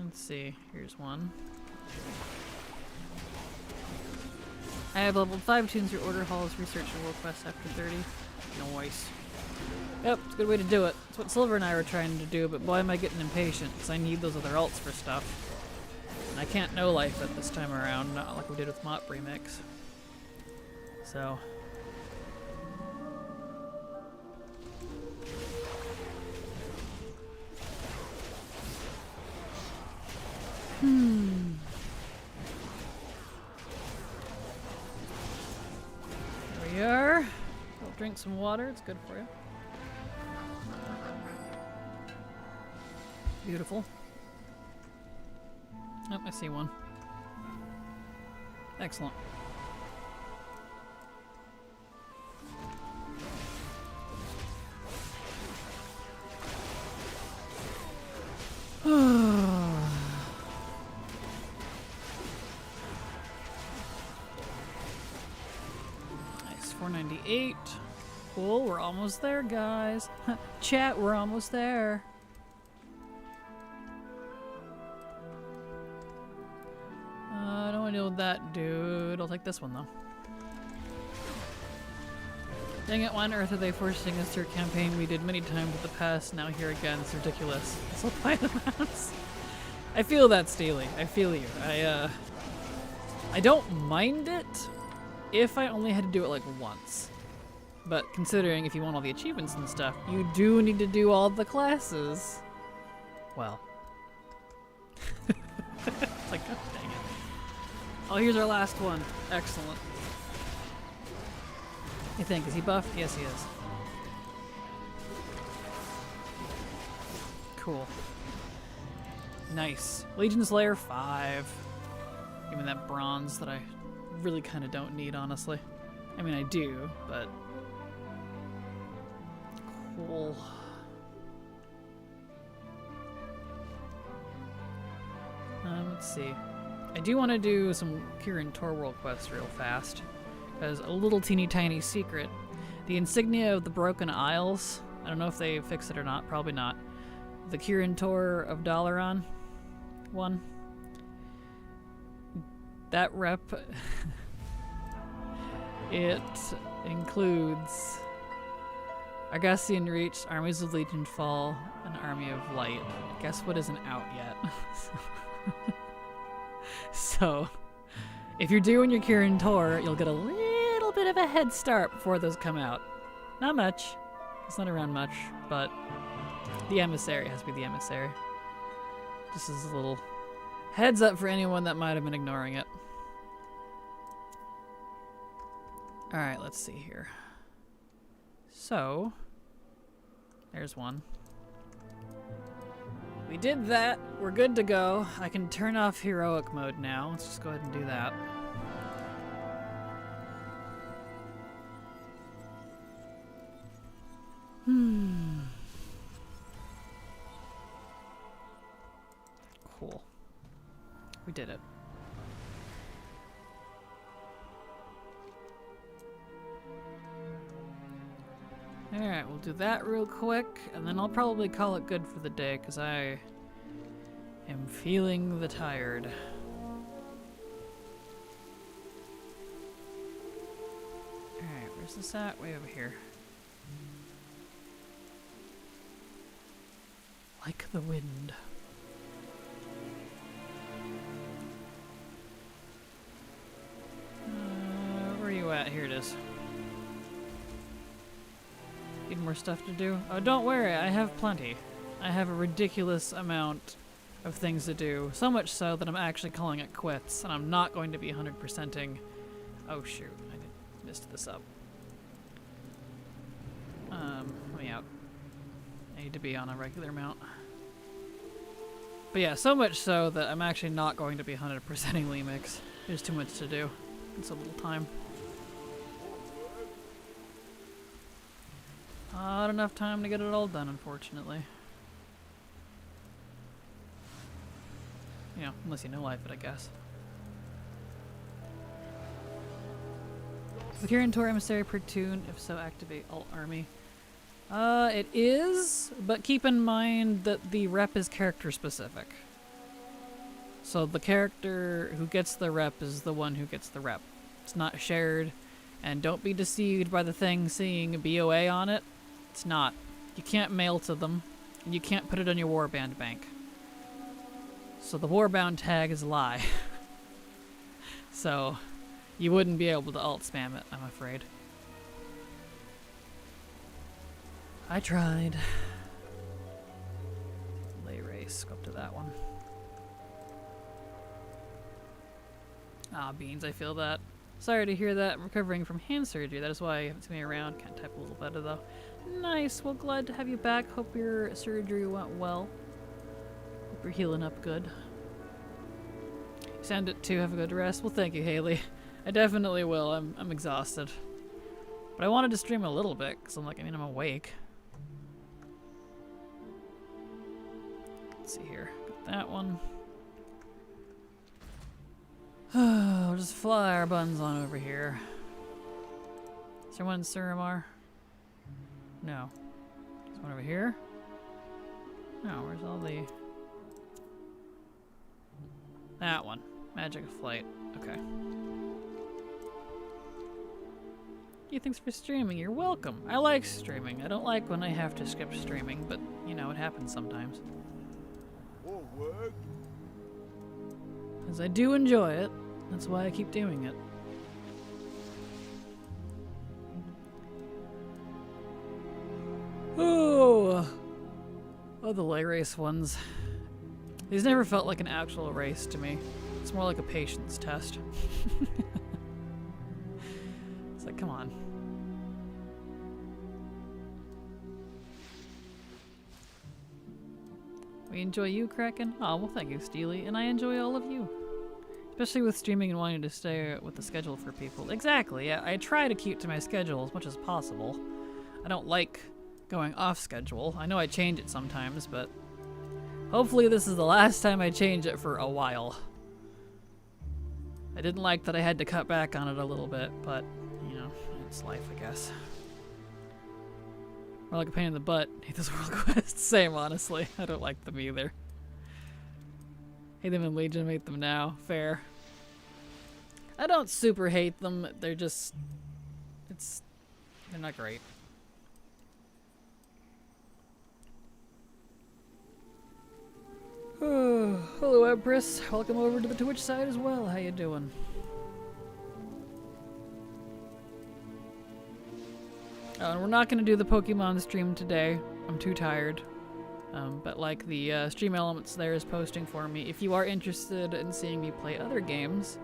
Speaker 1: Let's see, here's one. I have leveled 5 tunes through order halls, research and world quests after 30. Nice. Yep, it's a good way to do it. It's what Silver and I were trying to do, but boy am I getting impatient, because I need those other alts for stuff. And I can't no-life it this time around, not like we did with Mop Remix. So... There we are. I'll drink some water, it's good for you. Beautiful. Oh, I see one. Excellent. Nice, 498. Cool, we're almost there, guys. Chat, we're almost there. I don't want to deal with that dude. I'll take this one, though. Dang it, why on earth are they forcing us through a campaign we did many times in the past, now here again? It's ridiculous. So play the mouse. I feel that, Steely. I feel you. I don't mind it if I only had to do it like once. But considering if you want all the achievements and stuff, you do need to do all the classes. Well. It's like, God dang it. Oh, here's our last one. Excellent. You think, is he buffed? Yes, he is. Cool. Nice. Legionslayer 5. Give me that bronze that I really kind of don't need, honestly. I mean, I do, but... Cool. Let's see. I do want to do some Kirin Tor World quests real fast. As a little teeny tiny secret, the insignia of the Broken Isles, I don't know if they fixed it or not, probably not. The Kirin Tor of Dalaran one. That rep, it includes Argasian Reach, Armies of Legion Fall, and Army of Light. Guess what isn't out yet? So, if you're doing your Kirin Tor, you'll get a little bit of a head start before those come out. Not much. It's not around much, but the emissary has to be the emissary. Just as a little heads up for anyone that might have been ignoring it. Alright, let's see here. So, there's one. We did that. We're good to go. I can turn off heroic mode now. Let's just go ahead and do that. Cool. We did it. Alright, we'll do that real quick, and then I'll probably call it good for the day, because I am feeling the tired. Alright, where's this at? Way over here. Like the wind. Where are you at? Here it is. Need more stuff to do? Oh, don't worry, I have plenty. I have a ridiculous amount of things to do. So much so that I'm actually calling it quits, and I'm not going to be 100%ing. Oh shoot, I missed this up. Let me out. I need to be on a regular mount. But yeah, so much so that I'm actually not going to be 100%ing Lemix. There's too much to do in so little time. Not enough time to get it all done, unfortunately. You know, unless you know life it, I guess. Is the Kirin Emissary per tune? If so, activate Alt Army. It is, but keep in mind that the rep is character specific. So the character who gets the rep is the one who gets the rep. It's not shared, and don't be deceived by the thing seeing BOA on it. It's not. You can't mail to them, and you can't put it on your warband bank. So the warband tag is a lie. So you wouldn't be able to alt spam it, I'm afraid. I tried. Lay race, go up to that one. Ah, beans, I feel that. Sorry to hear that. I'm recovering from hand surgery. That is why you haven't seen me around. Can't type a little better though. Nice. Well, glad to have you back. Hope your surgery went well. Hope you're healing up good. You sound it too. Have a good rest. Well, thank you, Haley. I definitely will. I'm exhausted. But I wanted to stream a little bit because I'm awake. Let's see here. Got that one. We'll just fly our buns on over here. Is there one in Suramar? No. There's one over here? No, where's all the... That one. Magic of Flight. Okay. Yeah, thanks for streaming. You're welcome. I like streaming. I don't like when I have to skip streaming, but, you know, it happens sometimes. Because I do enjoy it. That's why I keep doing it. Oh, the lay race ones. These never felt like an actual race to me. It's more like a patience test. It's like, come on. We enjoy you, Kraken? Oh, well thank you, Steely. And I enjoy all of you. Especially with streaming and wanting to stay with the schedule for people. Exactly, yeah. I try to keep to my schedule as much as possible. I don't like going off schedule. I know I change it sometimes, but hopefully this is the last time I change it for a while. I didn't like that I had to cut back on it a little bit, but, you know, it's life, I guess. More like a pain in the butt. Hate those world quests. Same, honestly. I don't like them either. Hate them in Legion, hate them now. Fair. I don't super hate them. They're just... they're not great. Oh, hello, Empress. Welcome over to the Twitch side as well. How you doing? And we're not going to do the Pokemon stream today. I'm too tired. But like the Stream Elements there is posting for me. If you are interested in seeing me play other games,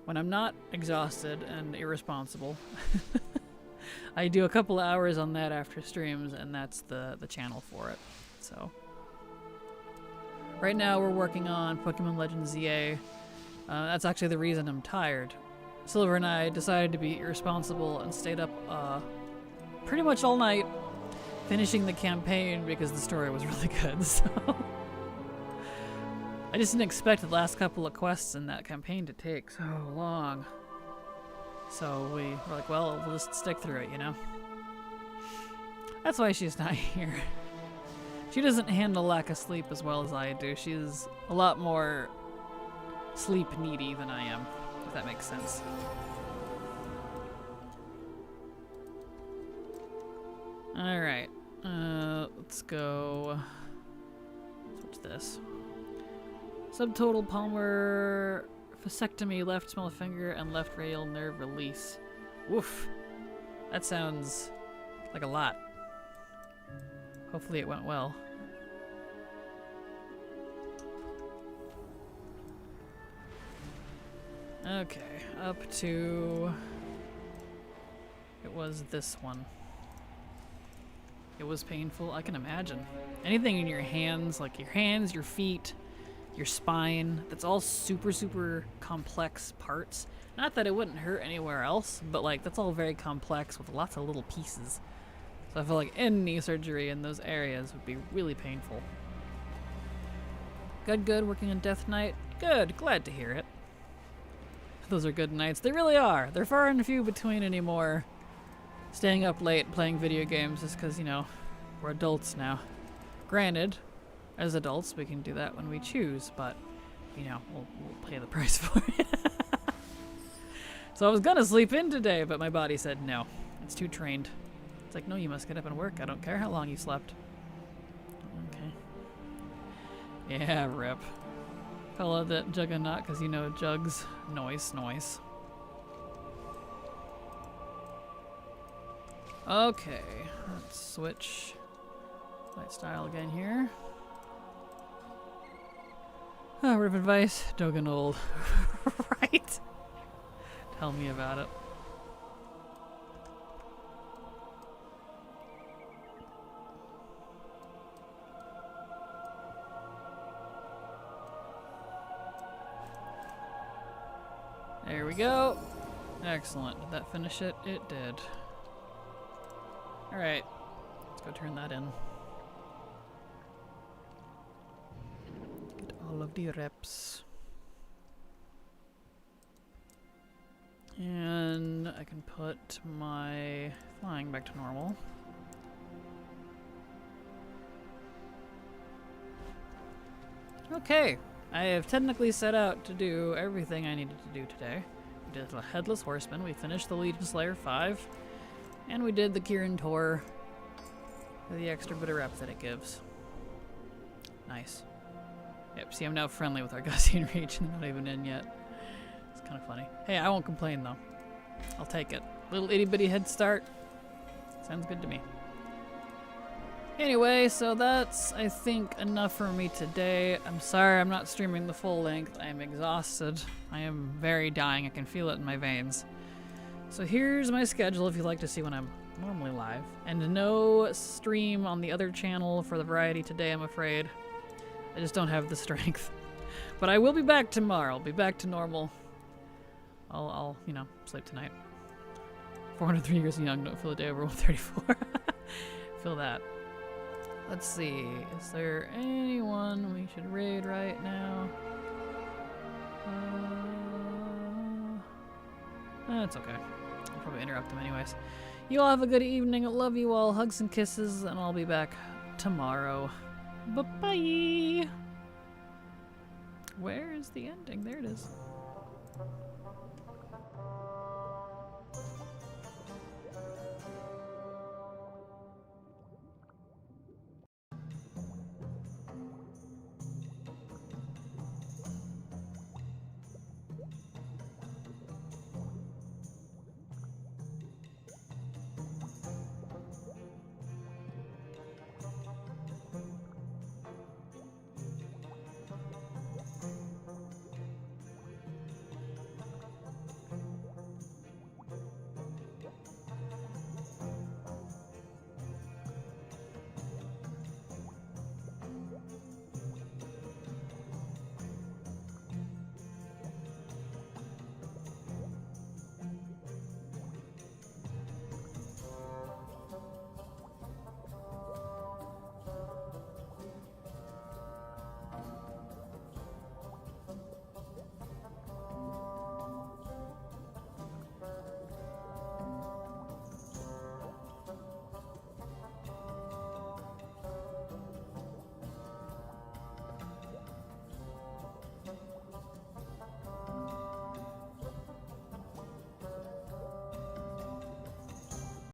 Speaker 1: when I'm not exhausted and irresponsible, I do a couple hours on that after streams, and that's the channel for it. So right now we're working on Pokemon Legends ZA. That's actually the reason I'm tired. Silver and I decided to be irresponsible and stayed up pretty much all night finishing the campaign because the story was really good. So I just didn't expect the last couple of quests in that campaign to take so long. So we were like, well, we'll just stick through it, you know? That's why she's not here. She doesn't handle lack of sleep as well as I do. She's a lot more sleep needy than I am, if that makes sense. Alright, let's go switch this. Subtotal palmar vasectomy, left small finger, and left radial nerve release. Woof. That sounds like a lot. Hopefully it went well. Okay, up to... It was this one. It was painful, I can imagine. Anything in your hands, like your hands, your feet, your spine, that's all super, super complex parts. Not that it wouldn't hurt anywhere else, but like that's all very complex with lots of little pieces. So I feel like any surgery in those areas would be really painful. Good, good, working on Death Knight. Good, glad to hear it. Those are good nights. They really are. They're far and few between anymore. Staying up late playing video games just because, you know, we're adults now. Granted, as adults, we can do that when we choose, but, you know, we'll pay the price for it. So I was gonna sleep in today, but my body said no. It's too trained. It's like, no, you must get up and work. I don't care how long you slept. Okay. Yeah, rip. Fella that Juggernaut, because you know Jugs. Noise, noise. Okay, let's switch light style again here. Oh, word of advice, Dogan old. Right? Tell me about it. There we go. Excellent. Did that finish it? It did. Alright, let's go turn that in. Get all of the reps. And I can put my flying back to normal. Okay, I have technically set out to do everything I needed to do today. We did the Headless Horseman, we finished the Legionslayer 5. And we did the Kirin Tor for the extra bit of rep that it gives. Nice. Yep, see, I'm now friendly with our Gaussian region, not even in yet. It's kind of funny. Hey, I won't complain though. I'll take it. Little itty bitty head start. Sounds good to me. Anyway, so that's, I think, enough for me today. I'm sorry I'm not streaming the full length. I am exhausted. I am very dying. I can feel it in my veins. So here's my schedule if you'd like to see when I'm normally live. And no stream on the other channel for the variety today, I'm afraid. I just don't have the strength. But I will be back tomorrow. I'll be back to normal. I'll you know, sleep tonight. 403 years young, don't feel a day over 134. Feel that. Let's see. Is there anyone we should raid right now? That's okay. I'll probably interrupt them anyways. You all have a good evening. I love you all. Hugs and kisses, and I'll be back tomorrow. Bye-bye. Where is the ending? There it is.